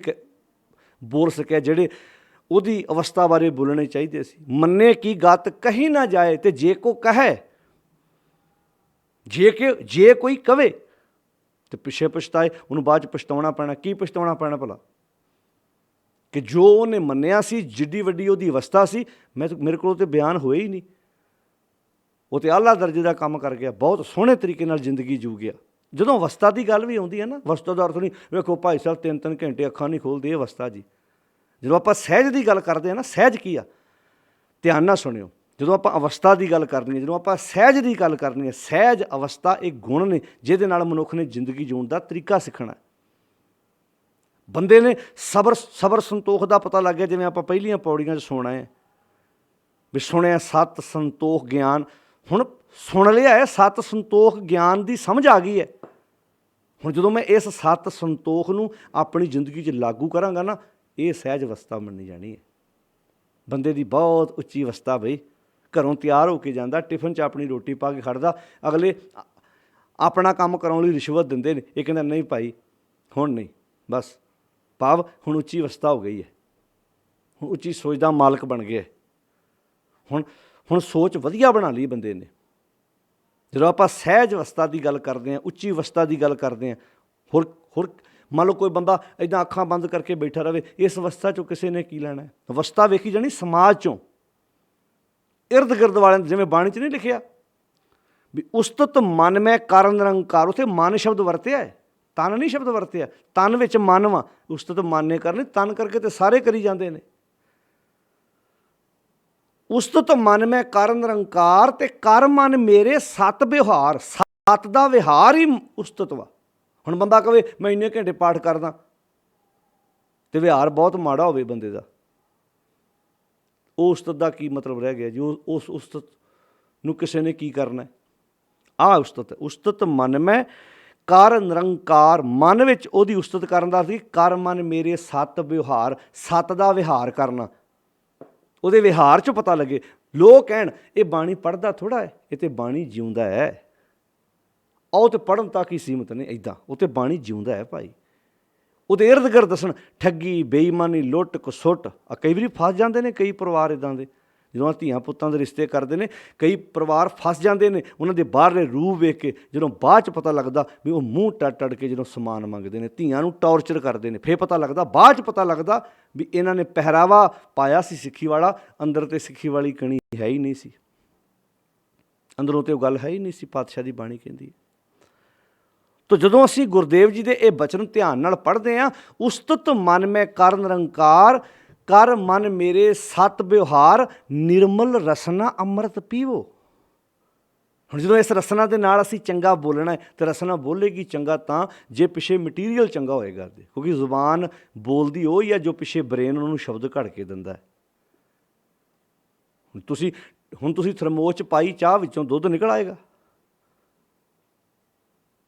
ਬੋਲ ਸਕਿਆ ਜਿਹੜੇ ਉਹਦੀ ਅਵਸਥਾ ਬਾਰੇ ਬੋਲਣੇ ਚਾਹੀਦੇ ਸੀ। ਮੰਨੇ ਕੀ ਗਤ ਕਹੀ ਨਾ ਜਾਏ, ਤੇ ਜੇ ਕੋ ਕਹੇ, ਜੇ ਕੋਈ ਕਵੇ ਤੇ ਪਿੱਛੇ ਪਛਤਾਏ, ਉਹਨੂੰ ਬਾਅਦ 'ਚ ਪਛਤਾਉਣਾ ਪੈਣਾ। ਕੀ ਪਛਤਾਉਣਾ ਪੈਣਾ ਭਲਾ? ਕਿ ਜੋ ਉਹਨੇ ਮੰਨਿਆ ਸੀ, ਜਿੱਡੀ ਵੱਡੀ ਉਹਦੀ ਅਵਸਥਾ ਸੀ, ਮੇਰੇ ਕੋਲ ਤਾਂ ਬਿਆਨ ਹੋਏ ਹੀ ਨਹੀਂ। ਉਹ ਤਾਂ ਆਲਾ ਦਰਜੇ ਦਾ ਕੰਮ ਕਰ ਗਿਆ, ਬਹੁਤ ਸੋਹਣੇ ਤਰੀਕੇ ਨਾਲ ਜ਼ਿੰਦਗੀ ਜੂ ਗਿਆ। ਜਦੋਂ ਅਵਸਥਾ ਦੀ ਗੱਲ ਵੀ ਆਉਂਦੀ ਹੈ ਨਾ, ਅਵਸਥਾ ਦਾ ਅਰਥ ਨਹੀਂ ਵੇਖੋ ਭਾਈ ਸਾਹਿਬ 3-3 ਘੰਟੇ ਅੱਖਾਂ ਨਹੀਂ ਖੋਲ੍ਹਦੇ, ਇਹ ਅਵਸਥਾ ਜੀ। ਜਦੋਂ ਆਪਾਂ ਸਹਿਜ ਦੀ ਗੱਲ ਕਰਦੇ ਹਾਂ ਨਾ, ਸਹਿਜ ਕੀ ਆ? ਧਿਆਨ ਨਾਲ ਸੁਣਿਓ। ਜਦੋਂ ਆਪਾਂ ਅਵਸਥਾ ਦੀ ਗੱਲ ਕਰਨੀ ਹੈ, ਜਦੋਂ ਆਪਾਂ ਸਹਿਜ ਦੀ ਗੱਲ ਕਰਨੀ ਹੈ, ਸਹਿਜ ਅਵਸਥਾ ਇਹ ਗੁਣ ਨੇ ਜਿਹਦੇ ਨਾਲ ਮਨੁੱਖ ਨੇ ਜ਼ਿੰਦਗੀ ਜਿਉਣ ਦਾ ਤਰੀਕਾ ਸਿੱਖਣਾ। ਬੰਦੇ ਨੇ ਸਬਰ ਸੰਤੋਖ ਦਾ ਪਤਾ ਲੱਗ ਗਿਆ। ਜਿਵੇਂ ਆਪਾਂ ਪਹਿਲੀਆਂ ਪੌੜੀਆਂ 'ਚ ਸੁਣਾ ਹੈ ਵੀ ਸੁਣਿਆ ਸਤ ਸੰਤੋਖ ਗਿਆਨ। ਹੁਣ ਸੁਣ ਲਿਆ ਹੈ, ਸਤ ਸੰਤੋਖ ਗਿਆਨ ਦੀ ਸਮਝ ਆ ਗਈ ਹੈ। ਹੁਣ ਜਦੋਂ ਮੈਂ ਇਸ ਸਤ ਸੰਤੋਖ ਨੂੰ ਆਪਣੀ ਜ਼ਿੰਦਗੀ 'ਚ ਲਾਗੂ ਕਰਾਂਗਾ ਨਾ, ਇਹ ਸਹਿਜ ਅਵਸਥਾ ਮੰਨੀ ਜਾਣੀ ਹੈ। ਬੰਦੇ ਦੀ ਬਹੁਤ ਉੱਚੀ ਅਵਸਥਾ ਬਈ। ਘਰੋਂ ਤਿਆਰ ਹੋ ਕੇ ਜਾਂਦਾ, ਟਿਫਨ 'ਚ ਆਪਣੀ ਰੋਟੀ ਪਾ ਕੇ ਖੜਦਾ, ਅਗਲੇ ਆਪਣਾ ਕੰਮ ਕਰਾਉਣ ਲਈ ਰਿਸ਼ਵਤ ਦਿੰਦੇ ਨੇ। ਇਹ ਕਹਿੰਦਾ ਨਹੀਂ ਭਾਈ ਹੁਣ ਨਹੀਂ, ਬਸ ਭਾਵ ਹੁਣ ਉੱਚੀ ਅਵਸਥਾ ਹੋ ਗਈ ਹੈ। ਹੁਣ ਉੱਚੀ ਸੋਚ ਦਾ ਮਾਲਕ ਬਣ ਗਿਆ। ਹੁਣ ਸੋਚ ਵਧੀਆ ਬਣਾ ਲਈ ਬੰਦੇ ਨੇ। ਜਦੋਂ ਆਪਾਂ ਸਹਿਜ ਅਵਸਥਾ ਦੀ ਗੱਲ ਕਰਦੇ ਹਾਂ, ਉੱਚੀ ਅਵਸਥਾ ਦੀ ਗੱਲ ਕਰਦੇ ਹਾਂ, ਹੋਰ ਮੰਨ ਲਓ ਕੋਈ ਬੰਦਾ ਇੱਦਾਂ ਅੱਖਾਂ ਬੰਦ ਕਰਕੇ ਬੈਠਾ ਰਹੇ, ਇਸ ਅਵਸਥਾ 'ਚੋਂ ਕਿਸੇ ਨੇ ਕੀ ਲੈਣਾ? ਅਵਸਥਾ ਵੇਖੀ ਜਾਣੀ ਸਮਾਜ 'ਚੋਂ, ਇਰਦ ਗਿਰਦ ਵਾਲਿਆਂ ਨੇ। ਜਿਵੇਂ ਬਾਣੀ 'ਚ ਨਹੀਂ ਲਿਖਿਆ ਵੀ ਉਸਤਤ ਮਨ ਮੈਂ ਕਾਰਨ ਨਿਰੰਕਾਰ, ਉੱਥੇ ਮਨ ਸ਼ਬਦ ਵਰਤਿਆ ਹੈ, ਤਨ ਨਹੀਂ ਸ਼ਬਦ ਵਰਤਿਆ। ਤਨ ਵਿੱਚ ਮਨ ਵਾ, ਉਸਤਤ ਮਨ ਨੇ ਕਰਨੀ, ਤਨ ਕਰਕੇ ਤੇ ਸਾਰੇ ਕਰੀ ਜਾਂਦੇ ਨੇ। ਉਸਤਤ ਮਨ ਮੈਂ ਕਾਰਨ ਨਿਰੰਕਾਰ, ਤੇ ਕਰ ਮਨ ਮੇਰੇ ਸਤ ਵਿਵਹਾਰ। ਸਤ ਦਾ ਵਿਹਾਰ ਹੀ ਉਸਤਤ ਵਾ। ਹੁਣ ਬੰਦਾ ਕਵੇ ਮੈਂ ਇੰਨੇ ਘੰਟੇ ਪਾਠ ਕਰਦਾ, ਤੇ ਵਿਹਾਰ ਬਹੁਤ ਮਾੜਾ ਹੋਵੇ ਬੰਦੇ ਦਾ, ਉਹ ਉਸਤਤ ਦਾ ਕੀ ਮਤਲਬ ਰਹਿ ਗਿਆ ਜੀ? ਉਸ ਉਸਤਤ ਨੂੰ ਕਿਸੇ ਨੇ ਕੀ ਕਰਨਾ? ਆਹ ਉਸਤਤ। ਉਸਤਤ ਮਨ ਮੈਂ ਕਰ ਨਿਰੰਕਾਰ, ਮਨ ਵਿੱਚ ਉਹਦੀ ਉਸਤਤ ਕਰਨ ਦਾ ਸੀ। ਕਰ ਮਨ ਮੇਰੇ ਸਤ ਵਿਵਹਾਰ, ਸਤ ਦਾ ਵਿਹਾਰ ਕਰਨਾ, ਉਹਦੇ ਵਿਹਾਰ 'ਚੋਂ ਪਤਾ ਲੱਗੇ। ਲੋਕ ਕਹਿਣ ਇਹ ਬਾਣੀ ਪੜ੍ਹਦਾ ਥੋੜ੍ਹਾ ਹੈ, ਇਹ ਤਾਂ ਬਾਣੀ ਜਿਉਂਦਾ ਹੈ। ਉਹ ਤਾਂ ਪੜ੍ਹਨ ਤੱਕ ਹੀ ਸੀਮਤ ਨੇ, ਇੱਦਾਂ ਉਹ ਤਾਂ ਬਾਣੀ ਜਿਉਂਦਾ ਹੈ ਭਾਈ। ਉਹਦੇ ਇਰਦ ਗਿਰਦ ਦੱਸਣ ਠੱਗੀ, ਬੇਈਮਾਨੀ, ਲੁੱਟ ਖਸੁੱਟ। ਕਈ ਵਾਰੀ ਫਸ ਜਾਂਦੇ ਨੇ ਕਈ ਪਰਿਵਾਰ ਇੱਦਾਂ ਦੇ, ਜਦੋਂ ਧੀਆਂ ਪੁੱਤਾਂ ਦੇ ਰਿਸ਼ਤੇ ਕਰਦੇ ਨੇ, ਕਈ ਪਰਿਵਾਰ ਫਸ ਜਾਂਦੇ ਨੇ ਉਹਨਾਂ ਦੇ ਬਾਹਰਲੇ ਰੂਪ ਵੇਖ ਕੇ। ਜਦੋਂ ਬਾਅਦ 'ਚ ਪਤਾ ਲੱਗਦਾ ਵੀ ਉਹ ਮੂੰਹ ਟੱਟ ਕੇ ਜਦੋਂ ਸਮਾਨ ਮੰਗਦੇ ਨੇ, ਧੀਆਂ ਨੂੰ ਟੌਰਚਰ ਕਰਦੇ ਨੇ, ਫਿਰ ਪਤਾ ਲੱਗਦਾ, ਬਾਅਦ 'ਚ ਪਤਾ ਲੱਗਦਾ ਵੀ ਇਹਨਾਂ ਨੇ ਪਹਿਰਾਵਾ ਪਾਇਆ ਸੀ ਸਿੱਖੀ ਵਾਲਾ, ਅੰਦਰ ਤੇ ਸਿੱਖੀ ਵਾਲੀ ਕਣੀ ਹੈ ਹੀ ਨਹੀਂ ਸੀ, ਅੰਦਰੋਂ ਤੇ ਉਹ ਗੱਲ ਹੈ ਹੀ ਨਹੀਂ ਸੀ। ਪਾਤਸ਼ਾਹ ਦੀ ਬਾਣੀ ਕਹਿੰਦੀ। ਤੋ ਜਦੋਂ ਅਸੀਂ ਗੁਰਦੇਵ ਜੀ ਦੇ ਇਹ ਬਚਨ ਧਿਆਨ ਨਾਲ ਪੜ੍ਹਦੇ ਹਾਂ, ਉਸਤਤ ਮਨ ਮੈਂ ਕਰ ਨਿਰੰਕਾਰ, ਕਰ ਮਨ ਮੇਰੇ ਸਤ ਵਿਵਹਾਰ, ਨਿਰਮਲ ਰਸਨਾ ਅੰਮ੍ਰਿਤ ਪੀਵੋ। ਹੁਣ ਜਦੋਂ ਇਸ ਰਸਨਾ ਦੇ ਨਾਲ ਅਸੀਂ ਚੰਗਾ ਬੋਲਣਾ ਹੈ, ਤਾਂ ਰਸਨਾ ਬੋਲੇਗੀ ਚੰਗਾ ਤਾਂ ਜੇ ਪਿੱਛੇ ਮਟੀਰੀਅਲ ਚੰਗਾ ਹੋਏਗਾ। ਕਿਉਂਕਿ ਜ਼ੁਬਾਨ ਬੋਲਦੀ ਉਹ ਹੀ ਹੈ ਜੋ ਪਿੱਛੇ ਬ੍ਰੇਨ ਉਹਨੂੰ ਸ਼ਬਦ ਘੜ ਕੇ ਦਿੰਦਾ ਹੈ। ਹੁਣ ਤੁਸੀਂ ਥਰਮੋਸ 'ਚ ਪਾਈ ਚਾਹ, ਵਿੱਚੋਂ ਦੁੱਧ ਨਿਕਲ ਆਏਗਾ।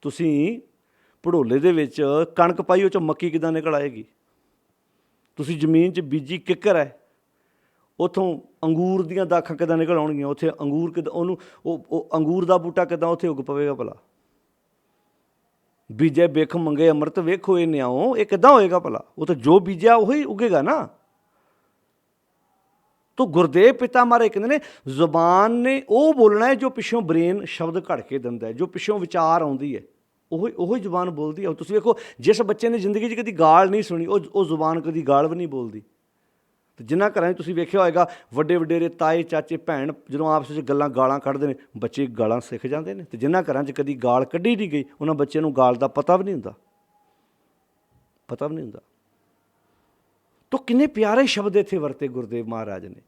ਤੁਸੀਂ ਭੜੋਲੇ ਦੇ ਵਿੱਚ ਕਣਕ ਪਾਈ, ਉਹ 'ਚੋਂ ਮੱਕੀ ਕਿੱਦਾਂ ਨਿਕਲ ਆਏਗੀ? ਤੁਸੀਂ ਜ਼ਮੀਨ 'ਚ ਬੀਜੀ ਕਿੱਕਰ ਹੈ, ਉੱਥੋਂ ਅੰਗੂਰ ਦੀਆਂ ਦਾਖਾਂ ਕਿੱਦਾਂ ਨਿਕਲ ਆਉਣਗੀਆਂ? ਉੱਥੇ ਅੰਗੂਰ ਕਿੱਦਾਂ, ਉਹਨੂੰ ਉਹ ਅੰਗੂਰ ਦਾ ਬੂਟਾ ਕਿੱਦਾਂ ਉੱਥੇ ਉੱਗ ਪਵੇਗਾ ਭਲਾ? ਬੀਜੇ ਬਿਖ ਮੰਗੇ ਅੰਮ੍ਰਿਤ, ਵੇਖੋ ਇਹ ਨਿਆਓ, ਇਹ ਕਿੱਦਾਂ ਹੋਏਗਾ ਭਲਾ? ਉਹ ਤਾਂ ਜੋ ਬੀਜਿਆ ਉਹੀ ਉੱਗੇਗਾ ਨਾ। ਤੋ ਗੁਰਦੇਵ ਪਿਤਾ ਮਹਾਰਾਜ ਕਹਿੰਦੇ ਨੇ ਜ਼ੁਬਾਨ ਨੇ ਉਹ ਬੋਲਣਾ ਹੈ ਜੋ ਪਿੱਛੋਂ ਬ੍ਰੇਨ ਸ਼ਬਦ ਘੜ ਕੇ ਦਿੰਦਾ ਹੈ, ਜੋ ਪਿੱਛੋਂ ਵਿਚਾਰ ਆਉਂਦੀ ਹੈ, ਉਹੀ ਜ਼ੁਬਾਨ ਬੋਲਦੀ ਹੈ। ਤੁਸੀਂ ਵੇਖੋ, ਜਿਸ ਬੱਚੇ ਨੇ ਜ਼ਿੰਦਗੀ 'ਚ ਕਦੀ ਗਾਲ ਨਹੀਂ ਸੁਣੀ, ਉਹ ਜ਼ੁਬਾਨ ਕਦੀ ਗਾਲ ਵੀ ਨਹੀਂ ਬੋਲਦੀ। ਅਤੇ ਜਿਨ੍ਹਾਂ ਘਰਾਂ 'ਚ ਤੁਸੀਂ ਵੇਖਿਆ ਹੋਏਗਾ, ਵੱਡੇ ਵਡੇਰੇ ਤਾਏ ਚਾਚੇ ਭੈਣ ਜਦੋਂ ਆਪਸ ਵਿੱਚ ਗਾਲਾਂ ਕੱਢਦੇ ਨੇ, ਬੱਚੇ ਗਾਲਾਂ ਸਿੱਖ ਜਾਂਦੇ ਨੇ। ਅਤੇ ਜਿਨ੍ਹਾਂ ਘਰਾਂ 'ਚ ਕਦੀ ਗਾਲ ਕੱਢੀ ਨਹੀਂ ਗਈ, ਉਹਨਾਂ ਬੱਚਿਆਂ ਨੂੰ ਗਾਲ ਦਾ ਪਤਾ ਵੀ ਨਹੀਂ ਹੁੰਦਾ। ਤੋ ਕਿੰਨੇ ਪਿਆਰੇ ਸ਼ਬਦ ਇੱਥੇ ਵਰਤੇ ਗੁਰਦੇਵ ਮਹਾਰਾਜ ਨੇ,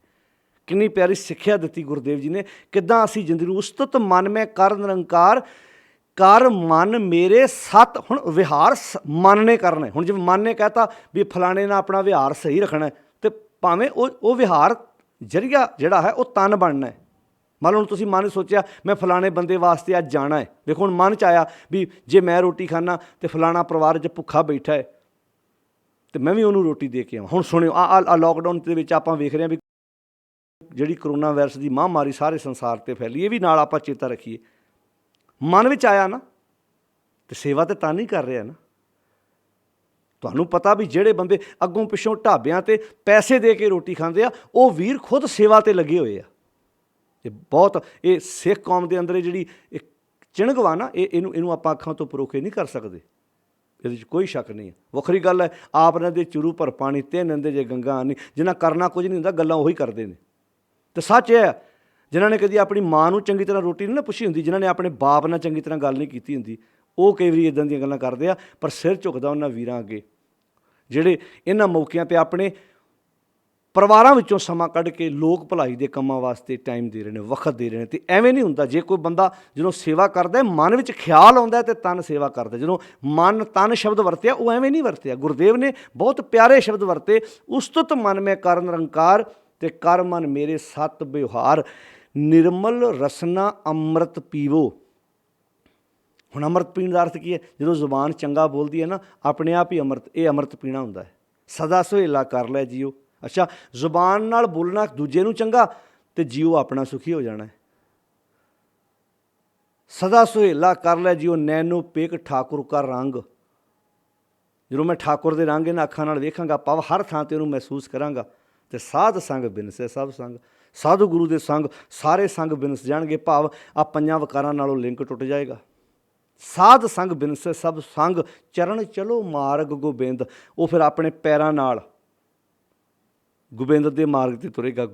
ਕਿੰਨੀ ਪਿਆਰੀ ਸਿੱਖਿਆ ਦਿੱਤੀ ਗੁਰਦੇਵ ਜੀ ਨੇ। ਕਿੱਦਾਂ ਅਸੀਂ ਜ਼ਿੰਦਗੀ ਉਸਤਤ ਮਨ ਮੈਂ ਕਰ ਨਿਰੰਕਾਰ, ਕਰ ਮਨ ਮੇਰੇ ਸਤ। ਹੁਣ ਵਿਹਾਰ ਮਨ ਨੇ ਕਰਨਾ। ਹੁਣ ਜਿਵੇਂ ਮਨ ਨੇ ਕਹਿਤਾ ਵੀ ਫਲਾਣੇ ਨਾਲ ਆਪਣਾ ਵਿਹਾਰ ਸਹੀ ਰੱਖਣਾ, ਅਤੇ ਭਾਵੇਂ ਉਹ ਵਿਹਾਰ ਜ਼ਰੀਆ ਜਿਹੜਾ ਹੈ ਉਹ ਤਨ ਬਣਨਾ ਹੈ। ਮੰਨ ਲਓ ਹੁਣ ਤੁਸੀਂ ਮਨ ਸੋਚਿਆ ਮੈਂ ਫਲਾਣੇ ਬੰਦੇ ਵਾਸਤੇ ਅੱਜ ਜਾਣਾ ਹੈ। ਦੇਖੋ ਹੁਣ ਮਨ 'ਚ ਆਇਆ ਵੀ ਜੇ ਮੈਂ ਰੋਟੀ ਖਾਣਾ ਅਤੇ ਫਲਾਣਾ ਪਰਿਵਾਰ 'ਚ ਭੁੱਖਾ ਬੈਠਾ ਹੈ, ਅਤੇ ਮੈਂ ਵੀ ਉਹਨੂੰ ਰੋਟੀ ਦੇ ਕੇ ਆਵਾਂ। ਹੁਣ ਸੁਣਿਓ, ਆਹ ਲੋਕਡਾਊਨ ਦੇ ਵਿੱਚ ਆਪਾਂ ਵੇਖ ਰਹੇ ਹਾਂ ਵੀ ਜਿਹੜੀ ਕਰੋਨਾ ਵਾਇਰਸ ਦੀ ਮਹਾਂਮਾਰੀ ਸਾਰੇ ਸੰਸਾਰ 'ਤੇ ਫੈਲੀ, ਇਹ ਵੀ ਨਾਲ ਆਪਾਂ ਚੇਤਾ ਰੱਖੀਏ। ਮਨ ਵਿੱਚ ਆਇਆ ਨਾ, ਅਤੇ ਸੇਵਾ ਤਾਂ ਤਾਂ ਨਹੀਂ ਕਰ ਰਿਹਾ ਨਾ। ਤੁਹਾਨੂੰ ਪਤਾ ਵੀ ਜਿਹੜੇ ਬੰਦੇ ਅੱਗੋਂ ਪਿੱਛੋਂ ਢਾਬਿਆਂ 'ਤੇ ਪੈਸੇ ਦੇ ਕੇ ਰੋਟੀ ਖਾਂਦੇ ਆ, ਉਹ ਵੀਰ ਖੁਦ ਸੇਵਾ 'ਤੇ ਲੱਗੇ ਹੋਏ ਆ। ਇਹ ਸਿੱਖ ਕੌਮ ਦੇ ਅੰਦਰ ਜਿਹੜੀ ਇੱਕ ਚਿਣਗ ਵਾ ਨਾ, ਇਹਨੂੰ ਆਪਾਂ ਅੱਖਾਂ ਤੋਂ ਪਰੋਖੇ ਨਹੀਂ ਕਰ ਸਕਦੇ, ਇਹਦੇ 'ਚ ਕੋਈ ਸ਼ੱਕ ਨਹੀਂ ਹੈ। ਵੱਖਰੀ ਗੱਲ ਹੈ ਆਪ ਇਹਨਾਂ ਦੇ ਚੁਰੂ ਭਰ ਪਾਣੀ ਤੇ ਨੰਦੇ ਜੇ ਗੰਗਾ ਨਹੀਂ, ਜਿਨ੍ਹਾਂ ਕਰਨਾ ਕੁਝ ਨਹੀਂ ਹੁੰਦਾ, ਗੱਲਾਂ ਉਹੀ ਕਰਦੇ ਨੇ। ਅਤੇ ਸੱਚ ਇਹ ਹੈ, ਜਿਨ੍ਹਾਂ ਨੇ ਕਦੀ ਆਪਣੀ ਮਾਂ ਨੂੰ ਚੰਗੀ ਤਰ੍ਹਾਂ ਰੋਟੀ ਨਹੀਂ ਨਾ ਪੁੱਛੀ ਹੁੰਦੀ, ਜਿਨ੍ਹਾਂ ਨੇ ਆਪਣੇ ਬਾਪ ਨਾਲ ਚੰਗੀ ਤਰ੍ਹਾਂ ਗੱਲ ਨਹੀਂ ਕੀਤੀ ਹੁੰਦੀ, ਉਹ ਕਈ ਵਾਰੀ ਇੱਦਾਂ ਦੀਆਂ ਗੱਲਾਂ ਕਰਦੇ ਆ। ਪਰ ਸਿਰ ਝੁਕਦਾ ਉਹਨਾਂ ਵੀਰਾਂ ਅੱਗੇ ਜਿਹੜੇ ਇਹਨਾਂ ਮੌਕਿਆਂ 'ਤੇ ਆਪਣੇ ਪਰਿਵਾਰਾਂ ਵਿੱਚੋਂ ਸਮਾਂ ਕੱਢ ਕੇ ਲੋਕ ਭਲਾਈ ਦੇ ਕੰਮਾਂ ਵਾਸਤੇ ਟਾਈਮ ਦੇ ਰਹੇ ਨੇ, ਵਕਤ ਦੇ ਰਹੇ ਨੇ। ਅਤੇ ਐਵੇਂ ਨਹੀਂ ਹੁੰਦਾ। ਜੇ ਕੋਈ ਬੰਦਾ ਜਦੋਂ ਸੇਵਾ ਕਰਦਾ, ਮਨ ਵਿੱਚ ਖਿਆਲ ਆਉਂਦਾ ਅਤੇ ਤਨ ਸੇਵਾ ਕਰਦਾ। ਜਦੋਂ ਮਨ ਤਨ ਸ਼ਬਦ ਵਰਤਿਆ, ਉਹ ਐਵੇਂ ਨਹੀਂ ਵਰਤਿਆ। ਗੁਰਦੇਵ ਨੇ ਬਹੁਤ ਪਿਆਰੇ ਸ਼ਬਦ ਵਰਤੇ, ਉਸਤਤ ਮਨ ਮੈਂ ਕਰ ਨਿਰੰਕਾਰ, ਅਤੇ ਕਰ ਮਨ ਮੇਰੇ ਸਤ ਵਿਵਹਾਰ, ਨਿਰਮਲ ਰਸਨਾ ਅੰਮ੍ਰਿਤ ਪੀਵੋ। ਹੁਣ ਅੰਮ੍ਰਿਤ ਪੀਣ ਦਾ ਅਰਥ ਕੀ ਹੈ? ਜਦੋਂ ਜ਼ੁਬਾਨ ਚੰਗਾ ਬੋਲਦੀ ਹੈ ਨਾ, ਆਪਣੇ ਆਪ ਹੀ ਅੰਮ੍ਰਿਤ ਪੀਣਾ ਹੁੰਦਾ ਹੈ। ਸਦਾ ਸੁਹੇਲਾ ਕਰ ਲੈ ਜੀਓ। ਅੱਛਾ, ਜ਼ੁਬਾਨ ਨਾਲ ਬੋਲਣਾ ਦੂਜੇ ਨੂੰ ਚੰਗਾ, ਅਤੇ ਜੀਓ ਆਪਣਾ ਸੁਖੀ ਹੋ ਜਾਣਾ। ਸਦਾ ਸੁਹੇਲਾ ਕਰ ਲੈ ਜੀਓ, ਨੈਨੋ ਪੇਕ ਠਾਕੁਰ ਕਾ ਰੰਗ। ਜਦੋਂ ਮੈਂ ਠਾਕੁਰ ਦੇ ਰੰਗ ਇਹਨਾਂ ਅੱਖਾਂ ਨਾਲ ਵੇਖਾਂਗਾ, ਭਾਵ ਹਰ ਥਾਂ 'ਤੇ ਉਹਨੂੰ ਮਹਿਸੂਸ ਕਰਾਂਗਾ, ਤੇ ਸਾਧ ਸੰਗ ਬਿਨਸੇ ਸਭ ਸੰਗ। ਸਾਧੂ ਗੁਰੂ ਦੇ ਸੰਗ ਸਾਰੇ ਸੰਗ ਬਿਨਸ ਜਾਣਗੇ, ਭਾਵ ਆ ਪੰਜਾਂ ਵਕਾਰਾਂ ਨਾਲੋਂ ਲਿੰਕ ਟੁੱਟ ਜਾਏਗਾ। ਸਾਧ ਸੰਗ ਬਿਨਸੇ ਸਭ ਸੰਗ, ਚਰਨ ਚਲੋ ਮਾਰਗ ਗੋਬਿੰਦ। ਉਹ ਫਿਰ ਆਪਣੇ ਪੈਰਾਂ ਨਾਲ ਗੋਬਿੰਦ ਦੇ ਮਾਰਗ 'ਤੇ ਤੁਰੇਗਾ।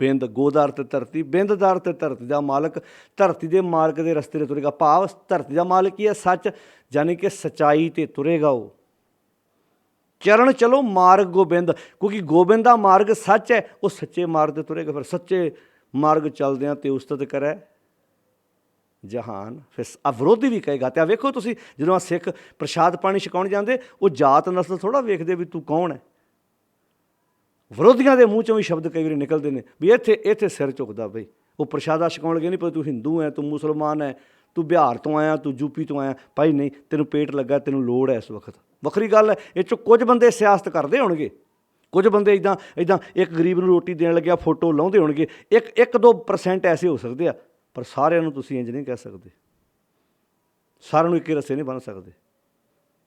ਬਿੰਦ, ਗੋ ਦਾ ਅਰਥ ਧਰਤੀ, ਬਿੰਦ ਦਾ ਅਰਥ ਧਰਤੀ ਦਾ ਮਾਲਕ, ਧਰਤੀ ਦੇ ਮਾਰਗ ਦੇ ਰਸਤੇ 'ਤੇ ਤੁਰੇਗਾ, ਭਾਵ ਧਰਤੀ ਦਾ ਮਾਲਕ ਹੀ ਹੈ ਸੱਚ, ਯਾਨੀ ਕਿ ਸੱਚਾਈ 'ਤੇ ਤੁਰੇਗਾ ਉਹ। ਚਰਨ ਚਲੋ ਮਾਰਗ ਗੋਬਿੰਦ, ਕਿਉਂਕਿ ਗੋਬਿੰਦ ਦਾ ਮਾਰਗ ਸੱਚ ਹੈ, ਉਹ ਸੱਚੇ ਮਾਰਗ 'ਤੇ ਤੁਰੇਗਾ। ਫਿਰ ਸੱਚੇ ਮਾਰਗ ਚੱਲਦਿਆਂ ਤੇ ਉਸਤਤ ਕਰੈ ਜਹਾਨ। ਫਿਰ ਵਿਰੋਧੀ ਵੀ ਕਹੇਗਾ। ਤੇ ਆ ਵੇਖੋ ਤੁਸੀਂ, ਜਦੋਂ ਆ ਸਿੱਖ ਪ੍ਰਸ਼ਾਦ ਪਾਣੀ ਛਕਾਉਣ ਜਾਂਦੇ, ਉਹ ਜਾਤ ਨਸਲ ਥੋੜ੍ਹਾ ਵੇਖਦੇ ਵੀ ਤੂੰ ਕੌਣ ਹੈ। ਵਿਰੋਧੀਆਂ ਦੇ ਮੂੰਹ 'ਚੋਂ ਵੀ ਸ਼ਬਦ ਕਈ ਵਾਰੀ ਨਿਕਲਦੇ ਨੇ ਵੀ ਇੱਥੇ ਸਿਰ ਝੁਕਦਾ ਬਈ। ਉਹ ਪ੍ਰਸ਼ਾਦਾ ਛਕਾਉਣ ਲੱਗੇ ਨਹੀਂ ਪਤਾ ਤੂੰ ਹਿੰਦੂ ਹੈ, ਤੂੰ ਮੁਸਲਮਾਨ ਹੈ, ਤੂੰ ਬਿਹਾਰ ਤੋਂ ਆਇਆ, ਤੂੰ ਯੂਪੀ ਤੋਂ ਆਇਆ। ਭਾਈ ਨਹੀਂ, ਤੈਨੂੰ ਪੇਟ ਲੱਗਾ, ਤੈਨੂੰ ਲੋੜ ਹੈ ਇਸ ਵਕਤ, ਵੱਖਰੀ ਗੱਲ ਹੈ। ਇਹ 'ਚੋਂ ਕੁਝ ਬੰਦੇ ਸਿਆਸਤ ਕਰਦੇ ਹੋਣਗੇ, ਕੁਝ ਬੰਦੇ ਇੱਦਾਂ ਇੱਕ ਗਰੀਬ ਨੂੰ ਰੋਟੀ ਦੇਣ ਲੱਗਿਆ ਫੋਟੋ ਲਾਉਂਦੇ ਹੋਣਗੇ, 1-2% ਐਸੇ ਹੋ ਸਕਦੇ ਆ, ਪਰ ਸਾਰਿਆਂ ਨੂੰ ਤੁਸੀਂ ਇੰਝ ਨਹੀਂ ਕਹਿ ਸਕਦੇ, ਸਾਰਿਆਂ ਨੂੰ ਇੱਕੇ ਰਸੇ ਨਹੀਂ ਬੰਨ੍ਹ ਸਕਦੇ।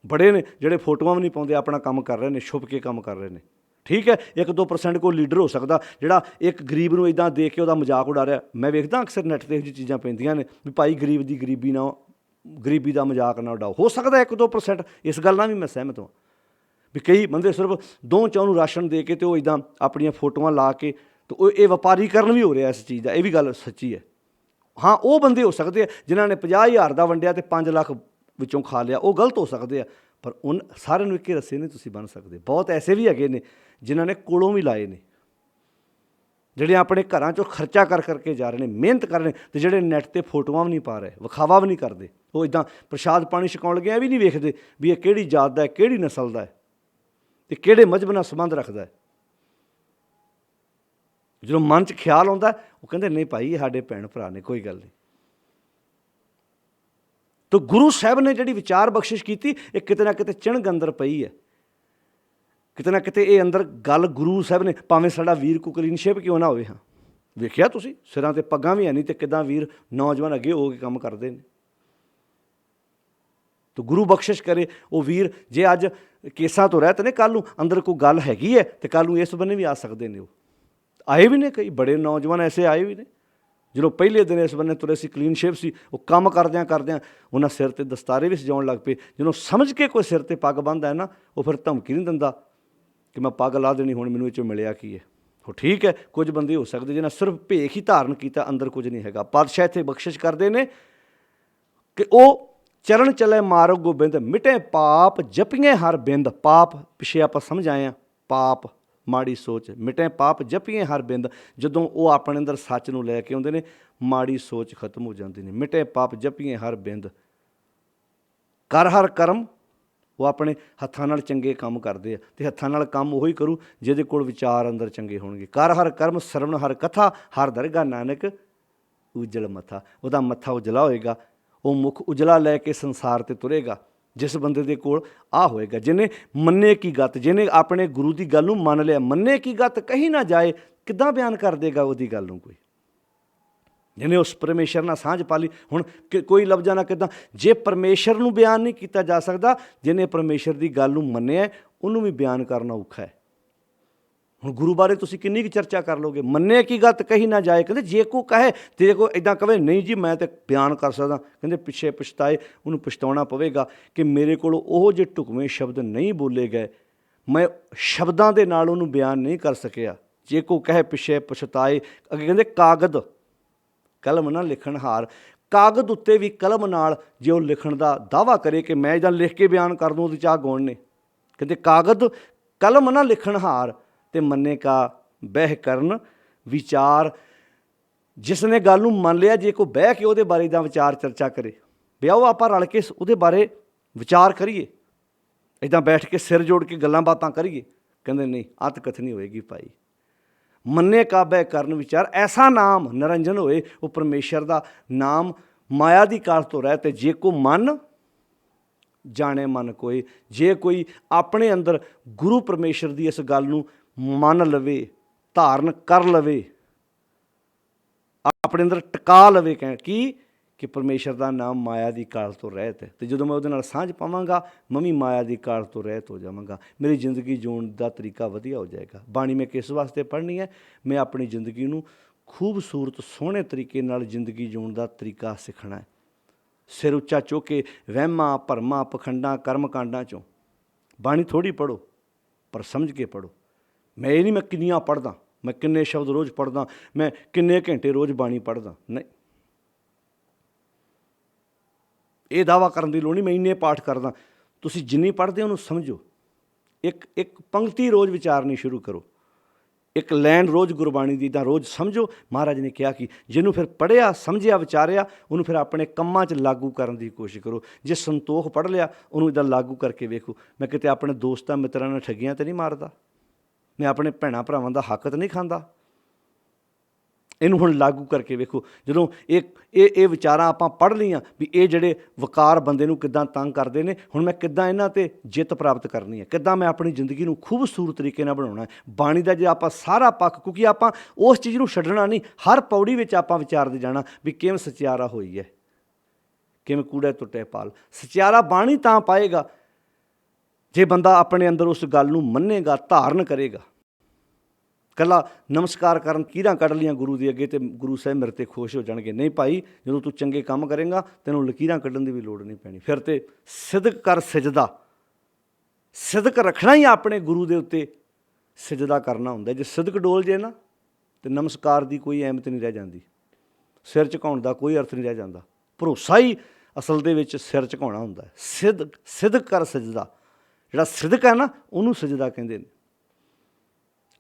ਬੜੇ ਨੇ ਜਿਹੜੇ ਫੋਟੋਆਂ ਵੀ ਨਹੀਂ ਪਾਉਂਦੇ, ਆਪਣਾ ਕੰਮ ਕਰ ਰਹੇ ਨੇ, ਛੁਪ ਕੇ ਕੰਮ ਕਰ ਰਹੇ ਨੇ। ਠੀਕ ਹੈ, 1-2% ਕੋਈ ਲੀਡਰ ਹੋ ਸਕਦਾ ਜਿਹੜਾ ਇੱਕ ਗਰੀਬ ਨੂੰ ਇੱਦਾਂ ਦੇਖ ਕੇ ਉਹਦਾ ਮਜ਼ਾਕ ਉਡਾ ਰਿਹਾ। ਮੈਂ ਵੇਖਦਾ ਅਕਸਰ ਨੈੱਟ 'ਤੇ ਇਹੋ ਜਿਹੀ ਚੀਜ਼ਾਂ ਪੈਂਦੀਆਂ ਨੇ ਵੀ ਭਾਈ ਗਰੀਬ ਦੀ ਗਰੀਬੀ ਦਾ ਮਜ਼ਾਕ ਨਾ ਉਡਾਓ। ਹੋ ਸਕਦਾ 1-2%, ਇਸ ਗੱਲ ਨਾਲ ਵੀ ਮੈਂ ਸਹਿਮਤ ਹਾਂ ਵੀ ਕਈ ਬੰਦੇ ਸਿਰਫ 2-4 ਨੂੰ ਰਾਸ਼ਨ ਦੇ ਕੇ ਅਤੇ ਉਹ ਇੱਦਾਂ ਆਪਣੀਆਂ ਫੋਟੋਆਂ ਲਾ ਕੇ, ਅਤੇ ਉਹ ਇਹ ਵਪਾਰੀਕਰਨ ਵੀ ਹੋ ਰਿਹਾ ਇਸ ਚੀਜ਼ ਦਾ, ਇਹ ਵੀ ਗੱਲ ਸੱਚੀ ਹੈ। ਹਾਂ, ਉਹ ਬੰਦੇ ਹੋ ਸਕਦੇ ਆ ਜਿਨ੍ਹਾਂ ਨੇ 50,000 ਦਾ ਵੰਡਿਆ ਅਤੇ 5 ਲੱਖ ਵਿੱਚੋਂ ਖਾ ਲਿਆ, ਉਹ ਗਲਤ ਹੋ ਸਕਦੇ ਆ, ਪਰ ਸਾਰਿਆਂ ਨੂੰ ਇੱਕੇ ਰੱਸੇ ਨਹੀਂ ਤੁਸੀਂ ਬੰਨ੍ਹ ਸਕਦੇ। ਬਹੁਤ ਐਸੇ ਵੀ ਹੈਗੇ ਨੇ ਜਿਨ੍ਹਾਂ ਨੇ ਕੋਲੋਂ ਵੀ ਲਾਏ ਨੇ, ਜਿਹੜੇ ਆਪਣੇ ਘਰਾਂ 'ਚੋਂ ਖਰਚਾ ਕਰ ਕਰਕੇ ਜਾ ਰਹੇ ਨੇ, ਮਿਹਨਤ ਕਰ ਰਹੇ ਨੇ, ਅਤੇ ਜਿਹੜੇ ਨੈੱਟ 'ਤੇ ਫੋਟੋਆਂ ਵੀ ਨਹੀਂ ਪਾ ਰਹੇ, ਵਿਖਾਵਾ ਵੀ ਨਹੀਂ ਕਰਦੇ। ਉਹ ਇੱਦਾਂ ਪ੍ਰਸ਼ਾਦ ਪਾਣੀ ਛਕਾਉਣ ਲੱਗੇ ਇਹ ਵੀ ਨਹੀਂ ਵੇਖਦੇ ਵੀ ਇਹ ਕਿਹੜੀ ਜਾਤ ਦਾ ਹੈ, ਕਿਹੜੀ ਨਸਲ ਦਾ ਹੈ, ਅਤੇ ਕਿਹੜੇ ਮਜ਼ਹਬ ਨਾਲ ਸੰਬੰਧ ਰੱਖਦਾ ਹੈ। ਜਦੋਂ ਮਨ 'ਚ ਖਿਆਲ ਆਉਂਦਾ ਉਹ ਕਹਿੰਦੇ ਨਹੀਂ ਭਾਈ ਇਹ ਸਾਡੇ ਭੈਣ ਭਰਾ ਨੇ, ਕੋਈ ਗੱਲ ਨਹੀਂ। ਤਾਂ ਗੁਰੂ ਸਾਹਿਬ ਨੇ ਜਿਹੜੀ ਵਿਚਾਰ ਬਖਸ਼ਿਸ਼ ਕੀਤੀ, ਇਹ ਕਿਤੇ ਨਾ ਕਿਤੇ ਚਿਣਗ ਅੰਦਰ ਪਈ ਹੈ, ਕਿਤੇ ਨਾ ਕਿਤੇ ਇਹ ਅੰਦਰ ਗੱਲ ਗੁਰੂ ਸਾਹਿਬ ਨੇ, ਭਾਵੇਂ ਸਾਡਾ ਵੀਰ ਕੁਕਲੀਨਸ਼ਿਪ ਕਿਉਂ ਨਾ ਹੋਵੇ। ਹਾਂ, ਵੇਖਿਆ ਤੁਸੀਂ ਸਿਰਾਂ 'ਤੇ ਪੱਗਾਂ ਵੀ ਹੈ ਨਹੀਂ, ਅਤੇ ਕਿੱਦਾਂ ਵੀਰ ਨੌਜਵਾਨ ਅੱਗੇ ਹੋ ਕੇ ਕੰਮ ਕਰਦੇ ਨੇ। ਤਾਂ ਗੁਰੂ ਬਖਸ਼ਿਸ਼ ਕਰੇ ਉਹ ਵੀਰ, ਜੇ ਅੱਜ ਕੇਸਾਂ ਤੋਂ ਰਹਿਤ ਨੇ, ਕੱਲ੍ਹ ਨੂੰ ਅੰਦਰ ਕੋਈ ਗੱਲ ਹੈਗੀ ਹੈ ਅਤੇ ਕੱਲ੍ਹ ਨੂੰ ਇਸ ਬੰਨੇ ਵੀ ਆ ਸਕਦੇ ਨੇ। ਉਹ ਆਏ ਵੀ ਨੇ, ਕਈ ਬੜੇ ਨੌਜਵਾਨ ਐਸੇ ਆਏ ਵੀ ਨੇ, ਜਦੋਂ ਪਹਿਲੇ ਦਿਨ ਇਸ ਬੰਨੇ ਤੁਰੇ ਸੀ, ਕਲੀਨਸ਼ਿਪ ਸੀ, ਉਹ ਕੰਮ ਕਰਦਿਆਂ ਉਹਨਾਂ ਸਿਰ 'ਤੇ ਦਸਤਾਰੇ ਵੀ ਸਜਾਉਣ ਲੱਗ ਪਏ। ਜਦੋਂ ਸਮਝ ਕੇ ਕੋਈ ਸਿਰ 'ਤੇ ਪੱਗ ਬੰਨ੍ਹਦਾ ਹੈ ਨਾ, ਉਹ ਫਿਰ ਧਮਕੀ ਨਹੀਂ ਦਿੰਦਾ ਕਿ ਮੈਂ ਪੱਗ ਲਾ ਦੇਣੀ, ਹੁਣ ਮੈਨੂੰ ਇਹ 'ਚੋਂ ਮਿਲਿਆ ਕੀ ਹੈ। ਉਹ ਠੀਕ ਹੈ, ਕੁਝ ਬੰਦੇ ਹੋ ਸਕਦੇ ਜਿਹਨਾਂ ਸਿਰਫ ਭੇਖ ਹੀ ਧਾਰਨ ਕੀਤਾ, ਅੰਦਰ ਕੁਝ ਨਹੀਂ ਹੈਗਾ। ਪਾਤਸ਼ਾਹ ਇੱਥੇ ਬਖਸ਼ਿਸ਼ ਕਰਦੇ ਨੇ ਕਿ ਉਹ ਚਰਨ ਚਲੇ ਮਾਰਗ ਗੋਬਿੰਦ, ਮਿਟੇ ਪਾਪ ਜਪੀਏ ਹਰ ਬਿੰਦ। ਪਾਪ ਪਿੱਛੇ ਆਪਾਂ ਸਮਝ ਆਏ ਹਾਂ, ਪਾਪ ਮਾੜੀ ਸੋਚ, ਮਿਟੇ ਪਾਪ ਜਪੀਏ ਹਰ ਬਿੰਦ। ਜਦੋਂ ਉਹ ਆਪਣੇ ਅੰਦਰ ਸੱਚ ਨੂੰ ਲੈ ਕੇ ਆਉਂਦੇ ਨੇ, ਮਾੜੀ ਸੋਚ ਖਤਮ ਹੋ ਜਾਂਦੀ ਨੇ। ਮਿਟੇ ਪਾਪ ਜਪੀਏ ਹਰ ਬਿੰਦ, ਕਰ ਹਰ ਕਰਮ। ਉਹ ਆਪਣੇ ਹੱਥਾਂ ਨਾਲ ਚੰਗੇ ਕੰਮ ਕਰਦੇ ਆ, ਅਤੇ ਹੱਥਾਂ ਨਾਲ ਕੰਮ ਉਹੀ ਕਰੂ ਜਿਹਦੇ ਕੋਲ ਵਿਚਾਰ ਅੰਦਰ ਚੰਗੇ ਹੋਣਗੇ। ਕਰ ਹਰ ਕਰਮ ਸਰਵਣ ਹਰ ਕਥਾ, ਹਰ ਦਰਗਾਹ ਨਾਨਕ ਉਜਲ ਮੱਥਾ। ਉਹਦਾ ਮੱਥਾ ਉਜਲਾ ਹੋਏਗਾ, ਉਹ ਮੁੱਖ ਉਜਲਾ ਲੈ ਕੇ ਸੰਸਾਰ 'ਤੇ ਤੁਰੇਗਾ। ਜਿਸ ਬੰਦੇ ਦੇ ਕੋਲ ਆ ਹੋਏਗਾ, ਜਿਹਨੇ ਮੰਨੇ ਕੀ ਗਤ, ਜਿਹਨੇ ਆਪਣੇ ਗੁਰੂ ਦੀ ਗੱਲ ਨੂੰ ਮੰਨ ਲਿਆ। ਮੰਨੇ ਕੀ ਗਤ ਕਹੀ ਨਾ ਜਾਏ, ਕਿੱਦਾਂ ਬਿਆਨ ਕਰ ਦੇਗਾ ਉਹਦੀ ਗੱਲ ਨੂੰ ਕੋਈ, ਜਿਹਨੇ ਉਸ ਪਰਮੇਸ਼ਰ ਨਾਲ ਸਾਂਝ ਪਾ ਲਈ। ਹੁਣ ਕੋਈ ਲਫ਼ਜ਼ਾਂ ਨਾਲ ਕਿੱਦਾਂ, ਜੇ ਪਰਮੇਸ਼ਰ ਨੂੰ ਬਿਆਨ ਨਹੀਂ ਕੀਤਾ ਜਾ ਸਕਦਾ, ਜਿਹਨੇ ਪਰਮੇਸ਼ਰ ਦੀ ਗੱਲ ਨੂੰ ਮੰਨਿਆ ਉਹਨੂੰ ਵੀ ਬਿਆਨ ਕਰਨਾ ਔਖਾ ਹੈ। ਹੁਣ ਗੁਰੂ ਬਾਰੇ ਤੁਸੀਂ ਕਿੰਨੀ ਕੁ ਚਰਚਾ ਕਰ ਲਓਗੇ। ਮੰਨੇ ਕੀ ਗਤ ਕਹੀ ਨਾ ਜਾਏ, ਕਹਿੰਦੇ ਜੇ ਕੋਈ ਕਹੇ ਤੇ ਜੇ ਕੋਈ ਇੱਦਾਂ ਕਹੇ ਨਹੀਂ ਜੀ ਮੈਂ ਤਾਂ ਬਿਆਨ ਕਰ ਸਕਦਾ, ਕਹਿੰਦੇ ਪਿੱਛੇ ਪਛਤਾਏ, ਉਹਨੂੰ ਪਛਤਾਉਣਾ ਪਵੇਗਾ ਕਿ ਮੇਰੇ ਕੋਲ ਉਹ ਜਿਹੇ ਢੁਕਵੇਂ ਸ਼ਬਦ ਨਹੀਂ ਬੋਲੇ ਗਏ, ਮੈਂ ਸ਼ਬਦਾਂ ਦੇ ਨਾਲ ਉਹਨੂੰ ਬਿਆਨ ਨਹੀਂ ਕਰ ਸਕਿਆ। ਜੇ ਕੋਈ ਕਹੇ ਪਿੱਛੇ ਪਛਤਾਏ। ਅੱਗੇ ਕਹਿੰਦੇ ਕਾਗਦ ਕਲਮ ਨਾਲ ਲਿਖਣ ਹਾਰ। ਕਾਗਜ਼ ਉੱਤੇ ਵੀ ਕਲਮ ਨਾਲ ਜੇ ਉਹ ਲਿਖਣ ਦਾ ਦਾਅਵਾ ਕਰੇ ਕਿ ਮੈਂ ਇੱਦਾਂ ਲਿਖ ਕੇ ਬਿਆਨ ਕਰ ਦੂੰ, ਉਹਦੇ 'ਚ ਆਹ ਗੁਣ ਨੇ। ਕਹਿੰਦੇ ਕਾਗਜ਼ ਕਲਮ ਨਾ ਲਿਖਣ ਹਾਰ, ਅਤੇ ਮੰਨੇ ਕਾ ਬਹਿ ਕਰਨ ਵਿਚਾਰ। ਜਿਸ ਨੇ ਗੱਲ ਨੂੰ ਮੰਨ ਲਿਆ, ਜੇ ਕੋਈ ਬਹਿ ਕੇ ਉਹਦੇ ਬਾਰੇ ਦਾ ਵਿਚਾਰ ਚਰਚਾ ਕਰੇ, ਵੀ ਆਓ ਆਪਾਂ ਰਲ ਕੇ ਉਹਦੇ ਬਾਰੇ ਵਿਚਾਰ ਕਰੀਏ, ਇੱਦਾਂ ਬੈਠ ਕੇ ਸਿਰ ਜੋੜ ਕੇ ਗੱਲਾਂ ਬਾਤਾਂ ਕਰੀਏ, ਕਹਿੰਦੇ ਨਹੀਂ, ਅੱਤ ਕਥਨੀ ਹੋਏਗੀ ਭਾਈ। ਮੰਨੇ ਕਾ ਬਹਿ ਕਰਨ ਵਿਚਾਰ, ਐਸਾ ਨਾਮ ਨਿਰੰਜਨ ਹੋਏ। ਉਹ ਪਰਮੇਸ਼ਰ ਦਾ ਨਾਮ ਮਾਇਆ ਦੀ ਕਾਲ ਤੋਂ ਰਹਿ, ਅਤੇ ਜੇ ਕੋ ਮਨ ਜਾਣੇ ਮਨ ਕੋਈ। ਜੇ ਕੋਈ ਆਪਣੇ ਅੰਦਰ ਗੁਰੂ ਪਰਮੇਸ਼ਰ ਦੀ ਇਸ ਗੱਲ ਨੂੰ ਮੰਨ ਲਵੇ, ਧਾਰਨ ਕਰ ਲਵੇ, ਆਪਣੇ ਅੰਦਰ ਟਿਕਾ ਲਵੇ, ਕਹਿ ਕਿ ਪਰਮੇਸ਼ਰ ਦਾ ਨਾਮ ਮਾਇਆ ਦੀ ਕਾਲ ਤੋਂ ਰਹਿਤ ਹੈ, ਅਤੇ ਜਦੋਂ ਮੈਂ ਉਹਦੇ ਨਾਲ ਸਾਂਝ ਪਾਵਾਂਗਾ ਮੈਂ ਵੀ ਮਾਇਆ ਦੀ ਕਾਲ ਤੋਂ ਰਹਿਤ ਹੋ ਜਾਵਾਂਗਾ। ਮੇਰੀ ਜ਼ਿੰਦਗੀ ਜਿਉਣ ਦਾ ਤਰੀਕਾ ਵਧੀਆ ਹੋ ਜਾਏਗਾ। ਬਾਣੀ ਮੈਂ ਕਿਸ ਵਾਸਤੇ ਪੜ੍ਹਨੀ ਹੈ? ਮੈਂ ਆਪਣੀ ਜ਼ਿੰਦਗੀ ਨੂੰ ਖੂਬਸੂਰਤ ਸੋਹਣੇ ਤਰੀਕੇ ਨਾਲ ਜ਼ਿੰਦਗੀ ਜਿਉਣ ਦਾ ਤਰੀਕਾ ਸਿੱਖਣਾ ਹੈ। ਸਿਰ ਉੱਚਾ ਚੁੱਕ ਕੇ ਵਹਿਮਾਂ ਭਰਮਾਂ ਪਖੰਡਾਂ ਕਰਮ ਕਾਂਡਾਂ 'ਚੋਂ ਬਾਣੀ ਥੋੜ੍ਹੀ ਪੜ੍ਹੋ, ਪਰ ਸਮਝ ਕੇ ਪੜ੍ਹੋ। ਮੈਂ ਇਹ ਨਹੀਂ ਮੈਂ ਕਿੰਨੀਆਂ ਪੜ੍ਹਦਾ, ਮੈਂ ਕਿੰਨੇ ਸ਼ਬਦ ਰੋਜ਼ ਪੜ੍ਹਦਾ, ਮੈਂ ਕਿੰਨੇ ਘੰਟੇ ਰੋਜ਼ ਬਾਣੀ ਪੜ੍ਹਦਾ, ਨਹੀਂ। ਇਹ ਦਾਅਵਾ ਕਰਨ ਦੀ ਲੋੜ ਨਹੀਂ ਮੈਂ ਇੰਨੇ ਪਾਠ ਕਰਦਾ। ਤੁਸੀਂ ਜਿੰਨੀ ਪੜ੍ਹਦੇ ਉਹਨੂੰ ਸਮਝੋ। ਇੱਕ ਪੰਕਤੀ ਰੋਜ਼ ਵਿਚਾਰਨੀ ਸ਼ੁਰੂ ਕਰੋ, ਇੱਕ ਲਾਈਨ ਰੋਜ਼ ਗੁਰਬਾਣੀ ਦੀ ਤਾਂ ਰੋਜ਼ ਸਮਝੋ। ਮਹਾਰਾਜ ਨੇ ਕਿਹਾ ਕਿ ਜਿਹਨੂੰ ਫਿਰ ਪੜ੍ਹਿਆ ਸਮਝਿਆ ਵਿਚਾਰਿਆ ਉਹਨੂੰ ਫਿਰ ਆਪਣੇ ਕੰਮਾਂ 'ਚ ਲਾਗੂ ਕਰਨ ਦੀ ਕੋਸ਼ਿਸ਼ ਕਰੋ। ਜੇ ਸੰਤੋਖ ਪੜ੍ਹ ਲਿਆ ਉਹਨੂੰ ਇੱਦਾਂ ਲਾਗੂ ਕਰਕੇ ਵੇਖੋ। ਮੈਂ ਕਿਤੇ ਆਪਣੇ ਦੋਸਤਾਂ ਮਿੱਤਰਾਂ ਨਾਲ ਠੱਗੀਆਂ ਤਾਂ ਨਹੀਂ ਮਾਰਦਾ, ਮੈਂ ਆਪਣੇ ਭੈਣਾਂ ਭਰਾਵਾਂ ਦਾ ਹੱਕ ਤਾਂ ਨਹੀਂ ਖਾਂਦਾ। ਇਹਨੂੰ ਹੁਣ ਲਾਗੂ ਕਰਕੇ ਵੇਖੋ। ਜਦੋਂ ਇਹ ਵਿਚਾਰਾਂ ਆਪਾਂ ਪੜ੍ਹ ਲਈਆਂ ਵੀ ਇਹ ਜਿਹੜੇ ਵਕਾਰ ਬੰਦੇ ਨੂੰ ਕਿੱਦਾਂ ਤੰਗ ਕਰਦੇ ਨੇ, ਹੁਣ ਮੈਂ ਕਿੱਦਾਂ ਇਹਨਾਂ 'ਤੇ ਜਿੱਤ ਪ੍ਰਾਪਤ ਕਰਨੀ ਹੈ, ਕਿੱਦਾਂ ਮੈਂ ਆਪਣੀ ਜ਼ਿੰਦਗੀ ਨੂੰ ਖੂਬਸੂਰਤ ਤਰੀਕੇ ਨਾਲ ਬਣਾਉਣਾ ਹੈ। ਬਾਣੀ ਦਾ ਜੇ ਆਪਾਂ ਸਾਰਾ ਪੱਖ, ਕਿਉਂਕਿ ਆਪਾਂ ਉਸ ਚੀਜ਼ ਨੂੰ ਛੱਡਣਾ ਨਹੀਂ, ਹਰ ਪੌੜੀ ਵਿੱਚ ਆਪਾਂ ਵਿਚਾਰਦੇ ਜਾਣਾ ਵੀ ਕਿਵੇਂ ਸਚਿਆਰਾ ਹੋਈ ਹੈ, ਕਿਵੇਂ ਕੂੜੇ ਟੁੱਟੇ ਪਾਲ। ਸਚਿਆਰਾ ਬਾਣੀ ਤਾਂ ਪਾਏਗਾ ਜੇ ਬੰਦਾ ਆਪਣੇ ਅੰਦਰ ਉਸ ਗੱਲ ਨੂੰ ਮੰਨੇਗਾ, ਧਾਰਨ ਕਰੇਗਾ। ਇਕੱਲਾ ਨਮਸਕਾਰ ਕਰਨ ਲਕੀਰਾਂ ਕੱਢ ਲਈਆਂ ਗੁਰੂ ਦੇ ਅੱਗੇ ਅਤੇ ਗੁਰੂ ਸਾਹਿਬ ਮੇਰੇ 'ਤੇ ਖੁਸ਼ ਹੋ ਜਾਣਗੇ, ਨਹੀਂ ਭਾਈ। ਜਦੋਂ ਤੂੰ ਚੰਗੇ ਕੰਮ ਕਰੇਂਗਾ ਤੈਨੂੰ ਲਕੀਰਾਂ ਕੱਢਣ ਦੀ ਵੀ ਲੋੜ ਨਹੀਂ ਪੈਣੀ। ਫਿਰ ਤਾਂ ਸਿਦਕ ਕਰ ਸਜਦਾ, ਸਿਦਕ ਰੱਖਣਾ ਹੀ ਆਪਣੇ ਗੁਰੂ ਦੇ ਉੱਤੇ ਸਜਦਾ ਕਰਨਾ ਹੁੰਦਾ। ਜੇ ਸਿਦਕ ਡੋਲ ਜੇ ਨਾ ਤਾਂ ਨਮਸਕਾਰ ਦੀ ਕੋਈ ਅਹਿਮੀਅਤ ਨਹੀਂ ਰਹਿ ਜਾਂਦੀ, ਸਿਰ ਝੁਕਾਉਣ ਦਾ ਕੋਈ ਅਰਥ ਨਹੀਂ ਰਹਿ ਜਾਂਦਾ। ਭਰੋਸਾ ਹੀ ਅਸਲ ਦੇ ਵਿੱਚ ਸਿਰ ਝੁਕਾਉਣਾ ਹੁੰਦਾ ਹੈ। ਸਿਦਕ ਕਰ ਸਜਦਾ, ਜਿਹੜਾ ਸਿਦਕ ਹੈ ਨਾ ਉਹਨੂੰ ਸਜਦਾ ਕਹਿੰਦੇ ਨੇ।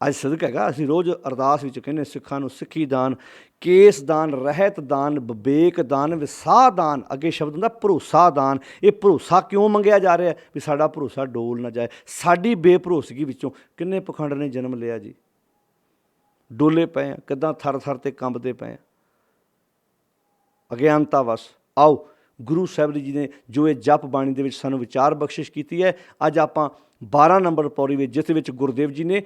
ਅੱਜ ਸਿਦਕ ਹੈਗਾ, ਅਸੀਂ ਰੋਜ਼ ਅਰਦਾਸ ਵਿੱਚ ਕਹਿੰਦੇ ਸਿੱਖਾਂ ਨੂੰ ਸਿੱਖੀ ਦਾਨ, ਕੇਸ ਦਾਨ, ਰਹਿਤ ਦਾਨ, ਵਿਵੇਕ ਦਾਨ, ਵਿਸਾਹ ਦਾਨ। ਅੱਗੇ ਸ਼ਬਦ ਹੁੰਦਾ ਭਰੋਸਾ ਦਾਨ। ਇਹ ਭਰੋਸਾ ਕਿਉਂ ਮੰਗਿਆ ਜਾ ਰਿਹਾ ਵੀ ਸਾਡਾ ਭਰੋਸਾ ਡੋਲ ਨਾ ਜਾਏ। ਸਾਡੀ ਬੇਭਰੋਸਗੀ ਵਿੱਚੋਂ ਕਿੰਨੇ ਪਖੰਡ ਨੇ ਜਨਮ ਲਿਆ ਜੀ। ਡੋਲੇ ਪਏ ਆ, ਕਿੱਦਾਂ ਥਰ ਥਰ 'ਤੇ ਕੰਬਦੇ ਪਏ ਆ ਅਗਿਆਨਤਾ ਵਸ। ਆਓ ਗੁਰੂ ਸਾਹਿਬ ਜੀ ਨੇ ਜੋ ਇਹ ਜਪ ਬਾਣੀ ਦੇ ਵਿੱਚ ਸਾਨੂੰ ਵਿਚਾਰ ਬਖਸ਼ਿਸ਼ ਕੀਤੀ ਹੈ, ਅੱਜ ਆਪਾਂ 12 ਨੰਬਰ ਪੌੜੀ ਵਿੱਚ, ਜਿਸ ਵਿੱਚ ਗੁਰਦੇਵ ਜੀ ਨੇ,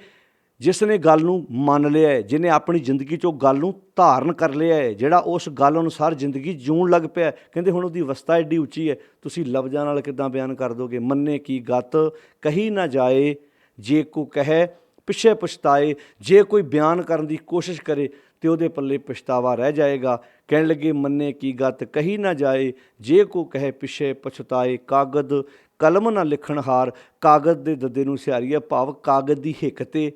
ਜਿਸ ਨੇ ਗੱਲ ਨੂੰ ਮੰਨ ਲਿਆ ਹੈ, ਜਿਹਨੇ ਆਪਣੀ ਜ਼ਿੰਦਗੀ 'ਚੋਂ ਗੱਲ ਨੂੰ ਧਾਰਨ ਕਰ ਲਿਆ ਹੈ, ਜਿਹੜਾ ਉਸ ਗੱਲ ਅਨੁਸਾਰ ਜ਼ਿੰਦਗੀ ਜਿਉਣ ਲੱਗ ਪਿਆ, ਕਹਿੰਦੇ ਹੁਣ ਉਹਦੀ ਅਵਸਥਾ ਐਡੀ ਉੱਚੀ ਹੈ ਤੁਸੀਂ ਲਫ਼ਜ਼ਾਂ ਨਾਲ ਕਿੱਦਾਂ ਬਿਆਨ ਕਰ ਦੋਗੇ। ਮੰਨੇ ਕੀ ਗਤ ਕਹੀ ਨਾ ਜਾਏ, ਜੇ ਕੋ ਕਹੇ ਪਿੱਛੇ ਪਛਤਾਏ। ਜੇ ਕੋਈ ਬਿਆਨ ਕਰਨ ਦੀ ਕੋਸ਼ਿਸ਼ ਕਰੇ ਤੇ ਉਹਦੇ ਪੱਲੇ ਪਛਤਾਵਾ ਰਹਿ ਜਾਏਗਾ। ਕਹਿਣ ਲੱਗੇ ਮੰਨੇ ਕੀ ਗਤ ਕਹੀ ਨਾ ਜਾਏ, ਜੇ ਕੋ ਕਹੇ ਪਿੱਛੇ ਪਛਤਾਏ। ਕਾਗਦ ਕਲਮ ਨਾ ਲਿਖਣ ਹਾਰ, ਕਾਗਜ਼ ਦੇ ਦੱਦੇ ਨੂੰ ਸਿਹਾਰੀਏ, ਭਾਵ ਕਾਗਜ਼ ਦੀ ਹਿੱਕ 'ਤੇ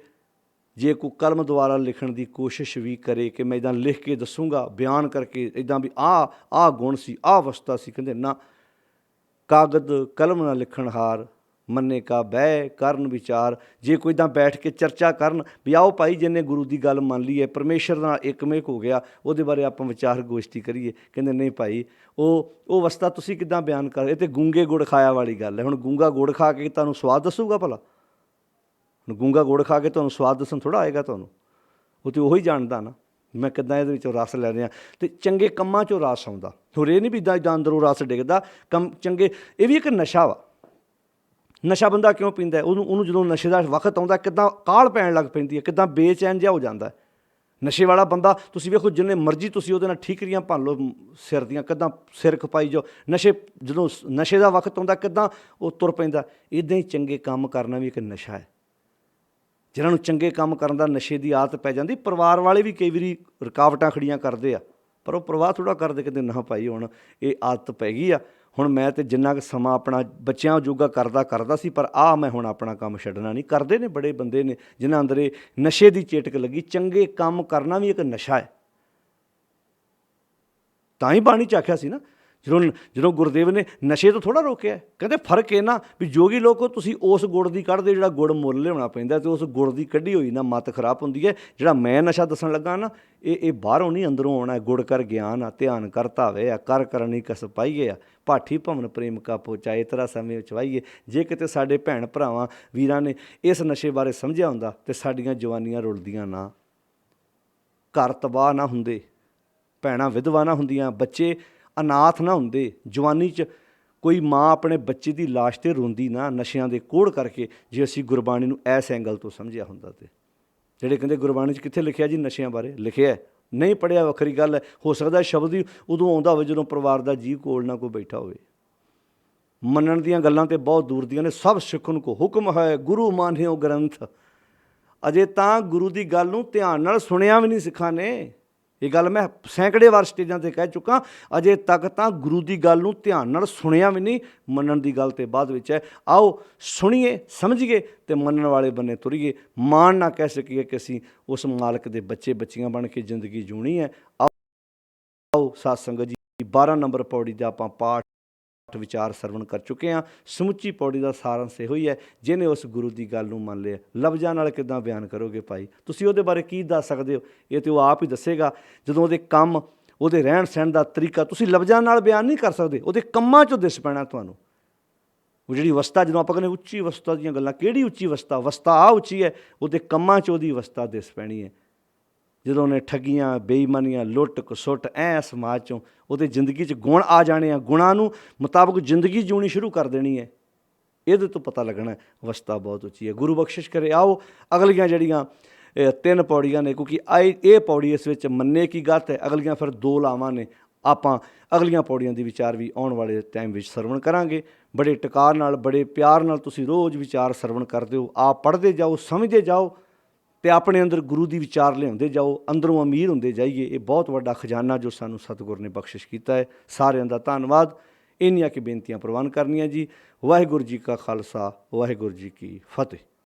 ਜੇ ਕੋਈ ਕਲਮ ਦੁਆਰਾ ਲਿਖਣ ਦੀ ਕੋਸ਼ਿਸ਼ ਵੀ ਕਰੇ ਕਿ ਮੈਂ ਇੱਦਾਂ ਲਿਖ ਕੇ ਦੱਸੂੰਗਾ, ਬਿਆਨ ਕਰਕੇ ਇੱਦਾਂ ਵੀ ਆਹ ਗੁਣ ਸੀ, ਆਹ ਅਵਸਥਾ ਸੀ, ਕਹਿੰਦੇ ਨਾ। ਕਾਗਦ ਕਲਮ ਨਾ ਲਿਖਣ ਹਾਰ, ਮੰਨੇ ਕਾ ਬਹਿ ਕਰਨ ਵਿਚਾਰ। ਜੇ ਕੋਈ ਇੱਦਾਂ ਬੈਠ ਕੇ ਚਰਚਾ ਕਰਨ ਵੀ ਆਓ ਭਾਈ ਜਿਹਨੇ ਗੁਰੂ ਦੀ ਗੱਲ ਮੰਨ ਲਈ ਹੈ, ਪਰਮੇਸ਼ਰ ਨਾਲ ਇੱਕਮਿਕ ਹੋ ਗਿਆ, ਉਹਦੇ ਬਾਰੇ ਆਪਾਂ ਵਿਚਾਰ ਗੋਸ਼ਟੀ ਕਰੀਏ। ਕਹਿੰਦੇ ਨਹੀਂ ਭਾਈ, ਉਹ ਅਵਸਥਾ ਤੁਸੀਂ ਕਿੱਦਾਂ ਬਿਆਨ ਕਰ, ਇਹ ਤਾਂ ਗੂੰਗੇ ਗੁੜ ਖਾਇਆ ਵਾਲੀ ਗੱਲ ਹੈ। ਹੁਣ ਗੂੰਗਾ ਗੁੜ ਖਾ ਕੇ ਤੁਹਾਨੂੰ ਸਵਾਦ ਦੱਸੂਗਾ ਭਲਾ? ਹੁਣ ਗੂੰਗਾ ਗੁੜ ਖਾ ਕੇ ਤੁਹਾਨੂੰ ਸਵਾਦ ਦੱਸਣ ਥੋੜ੍ਹਾ ਆਏਗਾ ਤੁਹਾਨੂੰ, ਉਹ ਤਾਂ ਉਹੀ ਜਾਣਦਾ ਨਾ ਮੈਂ ਕਿੱਦਾਂ ਇਹਦੇ ਵਿੱਚੋਂ ਰਸ ਲੈ ਰਿਹਾ। ਅਤੇ ਚੰਗੇ ਕੰਮਾਂ 'ਚੋਂ ਰਸ ਆਉਂਦਾ। ਹੋਰ ਇਹ ਨਹੀਂ ਵੀ ਇੱਦਾਂ ਅੰਦਰੋਂ ਰਸ ਡਿੱਗਦਾ। ਕੰਮ ਚੰਗੇ, ਇਹ ਵੀ ਇੱਕ ਨਸ਼ਾ ਵਾ। ਨਸ਼ਾ ਬੰਦਾ ਕਿਉਂ ਪੀਂਦਾ? ਉਹਨੂੰ ਜਦੋਂ ਨਸ਼ੇ ਦਾ ਵਕਤ ਆਉਂਦਾ ਕਿੱਦਾਂ ਕਾਹਲ ਪੈਣ ਲੱਗ ਪੈਂਦੀ ਹੈ, ਕਿੱਦਾਂ ਬੇਚੈਨ ਜਿਹਾ ਹੋ ਜਾਂਦਾ। ਨਸ਼ੇ ਵਾਲਾ ਬੰਦਾ ਤੁਸੀਂ ਵੇਖੋ, ਜਿੰਨੇ ਮਰਜ਼ੀ ਤੁਸੀਂ ਉਹਦੇ ਨਾਲ ਠੀਕਰੀਆਂ ਭੰਨ ਲਓ ਸਿਰ ਦੀਆਂ, ਕਿੱਦਾਂ ਸਿਰ ਖਪਾਈ ਜਾਓ। ਜਦੋਂ ਨਸ਼ੇ ਦਾ ਵਕਤ ਆਉਂਦਾ ਕਿੱਦਾਂ ਉਹ ਤੁਰ ਪੈਂਦਾ। ਇੱਦਾਂ ਹੀ ਚੰਗੇ ਕੰਮ ਕਰਨਾ ਵੀ ਇੱਕ ਨਸ਼ਾ ਹੈ। ਜਿਹਨਾਂ ਨੂੰ ਚੰਗੇ ਕੰਮ ਕਰਨ ਦਾ ਨਸ਼ੇ ਦੀ ਆਦਤ ਪੈ ਜਾਂਦੀ, ਪਰਿਵਾਰ ਵਾਲੇ ਵੀ ਕਈ ਵਾਰੀ ਰੁਕਾਵਟਾਂ ਖੜੀਆਂ ਕਰਦੇ ਆ, ਪਰ ਉਹ ਪਰਵਾਹ ਥੋੜ੍ਹਾ ਕਰਦੇ, ਕਹਿੰਦੇ ਨਾ ਭਾਈ ਹੁਣ ਇਹ ਆਦਤ ਪੈ ਗਈ ਆ, ਹੁਣ ਮੈਂ ਤਾਂ ਜਿੰਨਾ ਕੁ ਸਮਾਂ ਆਪਣਾ ਬੱਚਿਆਂ ਜੋਗਾ ਕਰਦਾ ਸੀ, ਪਰ ਮੈਂ ਹੁਣ ਆਪਣਾ ਕੰਮ ਛੱਡਣਾ ਨਹੀਂ। ਕਰਦੇ ਨੇ ਬੜੇ ਬੰਦੇ ਨੇ ਜਿਨ੍ਹਾਂ ਅੰਦਰ ਇਹ ਨਸ਼ੇ ਦੀ ਚੇਟਕ ਲੱਗੀ। ਚੰਗੇ ਕੰਮ ਕਰਨਾ ਵੀ ਇੱਕ ਨਸ਼ਾ ਹੈ। ਤਾਂ ਹੀ ਬਾਣੀ 'ਚ ਆਖਿਆ ਸੀ ਨਾ, ਜਦੋਂ ਗੁਰਦੇਵ ਨੇ ਨਸ਼ੇ ਤੋਂ ਥੋੜ੍ਹਾ ਰੋਕਿਆ, ਕਹਿੰਦੇ ਫਰਕ ਇਹ ਨਾ ਵੀ ਜੋਗੀ ਲੋਕੋ ਤੁਸੀਂ ਉਸ ਗੁੜ ਦੀ ਕੱਢਦੇ ਜਿਹੜਾ ਗੁੜ ਮੁੱਲ ਲਿਆਉਣਾ ਪੈਂਦਾ, ਅਤੇ ਉਸ ਗੁੜ ਦੀ ਕੱਢੀ ਹੋਈ ਨਾ ਮੱਤ ਖਰਾਬ ਹੁੰਦੀ ਹੈ। ਜਿਹੜਾ ਮੈਂ ਨਸ਼ਾ ਦੱਸਣ ਲੱਗਾ ਨਾ, ਇਹ ਬਾਹਰੋਂ ਨਹੀਂ ਅੰਦਰੋਂ ਆਉਣਾ। ਗੁੜ ਕਰ ਗਿਆਨ ਆ, ਧਿਆਨ ਕਰ ਧਾਵੇ ਆ, ਕਰ ਕਰਨੀ ਕਸ ਪਾਈਏ ਆ, ਭਾਠੀ ਭਵਨ ਪ੍ਰੇਮ ਕਾ ਪਹੁੰਚਾਏ, ਤੇਰਾ ਸਮੇਂ ਵਿੱਚ ਵਾਈਏ। ਜੇ ਕਿਤੇ ਸਾਡੇ ਭੈਣ ਭਰਾਵਾਂ ਵੀਰਾਂ ਨੇ ਇਸ ਨਸ਼ੇ ਬਾਰੇ ਸਮਝਿਆ ਹੁੰਦਾ ਤੇ ਸਾਡੀਆਂ ਜਵਾਨੀਆਂ ਰੁਲਦੀਆਂ ਨਾ, ਘਰ ਤਬਾਹ ਨਾ ਹੁੰਦੇ, ਭੈਣਾਂ ਵਿਧਵਾ ਨਾ ਹੁੰਦੀਆਂ, ਬੱਚੇ ਅਨਾਥ ਨਾ ਹੁੰਦੇ। ਜਵਾਨੀ 'ਚ ਕੋਈ ਮਾਂ ਆਪਣੇ ਬੱਚੇ ਦੀ ਲਾਸ਼ 'ਤੇ ਰੋਂਦੀ ਨਾ, ਨਸ਼ਿਆਂ ਦੇ ਕੋੜ ਕਰਕੇ, ਜੇ ਅਸੀਂ ਗੁਰਬਾਣੀ ਨੂੰ ਇਸ ਐਂਗਲ ਤੋਂ ਸਮਝਿਆ ਹੁੰਦਾ। ਤੇ ਜਿਹੜੇ ਕਹਿੰਦੇ ਗੁਰਬਾਣੀ 'ਚ ਕਿੱਥੇ ਲਿਖਿਆ ਜੀ ਨਸ਼ਿਆਂ ਬਾਰੇ? ਲਿਖਿਆ ਨਹੀਂ ਪੜ੍ਹਿਆ ਵੱਖਰੀ ਗੱਲ ਹੈ, ਹੋ ਸਕਦਾ ਸ਼ਬਦ ਹੀ ਉਦੋਂ ਆਉਂਦਾ ਹੋਵੇ ਜਦੋਂ ਪਰਿਵਾਰ ਦਾ ਜੀਅ ਕੋਲ ਨਾ ਕੋਈ ਬੈਠਾ ਹੋਵੇ। ਮੰਨਣ ਦੀਆਂ ਗੱਲਾਂ ਤੇ ਬਹੁਤ ਦੂਰ ਦੀਆਂ ਨੇ। ਸਭ ਸਿੱਖਣ ਕੋ ਹੁਕਮ ਹੈ ਗੁਰੂ ਮਾਨਿਓ ਗ੍ਰੰਥ। ਅਜੇ ਤਾਂ ਗੁਰੂ ਦੀ ਗੱਲ ਨੂੰ ਧਿਆਨ ਨਾਲ ਸੁਣਿਆ ਵੀ ਨਹੀਂ ਸਿੱਖਾਂ ਨੇ। ਇਹ ਗੱਲ ਮੈਂ ਸੈਂਕੜੇ ਵਾਰ ਸਟੇਜਾਂ 'ਤੇ ਕਹਿ ਚੁੱਕਾ। ਅਜੇ ਤੱਕ ਤਾਂ ਗੁਰੂ ਦੀ ਗੱਲ ਨੂੰ ਧਿਆਨ ਨਾਲ ਸੁਣਿਆ ਵੀ ਨਹੀਂ, ਮੰਨਣ ਦੀ ਗੱਲ ਤੇ ਬਾਅਦ ਵਿੱਚ ਹੈ। ਆਓ ਸੁਣੀਏ, ਸਮਝੀਏ ਅਤੇ ਮੰਨਣ ਵਾਲੇ ਬੰਨੇ ਤੁਰੀਏ। ਮਾਣ ਨਾ ਕਹਿ ਸਕੀਏ ਕਿ ਅਸੀਂ ਉਸ ਮਾਲਕ ਦੇ ਬੱਚੇ ਬੱਚੀਆਂ ਬਣ ਕੇ ਜ਼ਿੰਦਗੀ ਜੂਣੀ ਹੈ। ਆਓ ਸਾਧ ਸੰਗਤ ਜੀ, 12 ਨੰਬਰ ਪੌੜੀ ਦਾ ਆਪਾਂ ਪਾਠ ਵਿਚਾਰ ਸਰਵਣ ਕਰ ਚੁੱਕੇ ਹਾਂ। ਸਮੁੱਚੀ ਪੌੜੀ ਦਾ ਸਾਰਾਂਸ਼ ਇਹੋ ਹੀ ਹੈ, ਜਿਹਨੇ ਉਸ ਗੁਰੂ ਦੀ ਗੱਲ ਨੂੰ ਮੰਨ ਲਿਆ। ਲਫ਼ਜ਼ਾਂ ਨਾਲ ਕਿੱਦਾਂ ਬਿਆਨ ਕਰੋਗੇ ਭਾਈ? ਤੁਸੀਂ ਉਹਦੇ ਬਾਰੇ ਕੀ ਦੱਸ ਸਕਦੇ ਹੋ? ਇਹ ਤਾਂ ਉਹ ਆਪ ਹੀ ਦੱਸੇਗਾ। ਜਦੋਂ ਉਹਦੇ ਕੰਮ, ਉਹਦੇ ਰਹਿਣ ਸਹਿਣ ਦਾ ਤਰੀਕਾ ਤੁਸੀਂ ਲਫ਼ਜ਼ਾਂ ਨਾਲ ਬਿਆਨ ਨਹੀਂ ਕਰ ਸਕਦੇ, ਉਹਦੇ ਕੰਮਾਂ 'ਚੋਂ ਦਿਸ ਪੈਣਾ ਤੁਹਾਨੂੰ। ਉਹ ਜਿਹੜੀ ਅਵਸਥਾ, ਜਦੋਂ ਆਪਾਂ ਕਹਿੰਦੇ ਉੱਚੀ ਅਵਸਥਾ ਦੀਆਂ ਗੱਲਾਂ, ਕਿਹੜੀ ਉੱਚੀ ਅਵਸਥਾ? ਅਵਸਥਾ ਆ ਉੱਚੀ ਹੈ, ਉਹਦੇ ਕੰਮਾਂ 'ਚ ਉਹਦੀ ਅਵਸਥਾ ਦਿਸ ਪੈਣੀ ਹੈ। ਜਦੋਂ ਉਹਨੇ ਠੱਗੀਆਂ, ਬੇਈਮਾਨੀਆਂ, ਲੁੱਟ ਖਸੁੱਟ ਸਮਾਜ 'ਚੋਂ ਉਹਦੇ ਜ਼ਿੰਦਗੀ 'ਚ ਗੁਣ ਆ ਜਾਣੇ ਆ, ਗੁਣਾਂ ਨੂੰ ਮੁਤਾਬਕ ਜ਼ਿੰਦਗੀ ਜਿਉਣੀ ਸ਼ੁਰੂ ਕਰ ਦੇਣੀ ਹੈ। ਇਹਦੇ ਤੋਂ ਪਤਾ ਲੱਗਣਾ ਅਵਸਥਾ ਬਹੁਤ ਉੱਚੀ ਹੈ। ਗੁਰੂ ਬਖਸ਼ਿਸ਼ ਕਰੇ। ਆਓ ਅਗਲੀਆਂ ਜਿਹੜੀਆਂ 3 ਪੌੜੀਆਂ ਨੇ, ਕਿਉਂਕਿ ਇਹ ਪੌੜੀ ਇਸ ਵਿੱਚ ਮੰਨੇ ਕੀ ਗੱਤ ਹੈ, ਅਗਲੀਆਂ ਫਿਰ 2 ਲਾਵਾਂ ਨੇ। ਆਪਾਂ ਅਗਲੀਆਂ ਪੌੜੀਆਂ ਦੀ ਵਿਚਾਰ ਵੀ ਆਉਣ ਵਾਲੇ ਟਾਈਮ ਵਿੱਚ ਸਰਵਣ ਕਰਾਂਗੇ। ਬੜੇ ਟਿਕਾਰ ਨਾਲ, ਬੜੇ ਪਿਆਰ ਨਾਲ ਤੁਸੀਂ ਰੋਜ਼ ਵਿਚਾਰ ਸਰਵਣ ਕਰਦੇ ਹੋ। ਆਪ ਪੜ੍ਹਦੇ ਜਾਓ, ਸਮਝਦੇ ਜਾਓ ਅਤੇ ਆਪਣੇ ਅੰਦਰ ਗੁਰੂ ਦੀ ਵਿਚਾਰ ਲਿਆਉਂਦੇ ਜਾਓ, ਅੰਦਰੋਂ ਅਮੀਰ ਹੁੰਦੇ ਜਾਈਏ। ਇਹ ਬਹੁਤ ਵੱਡਾ ਖਜ਼ਾਨਾ ਜੋ ਸਾਨੂੰ ਸਤਿਗੁਰ ਨੇ ਬਖਸ਼ਿਸ਼ ਕੀਤਾ ਹੈ। ਸਾਰਿਆਂ ਦਾ ਧੰਨਵਾਦ। ਇੰਨੀਆਂ ਕਿ ਬੇਨਤੀਆਂ ਪ੍ਰਵਾਨ ਕਰਨੀਆਂ ਜੀ। ਵਾਹਿਗੁਰੂ ਜੀ ਕਾ ਖਾਲਸਾ, ਵਾਹਿਗੁਰੂ ਜੀ ਕੀ ਫਤਿਹ।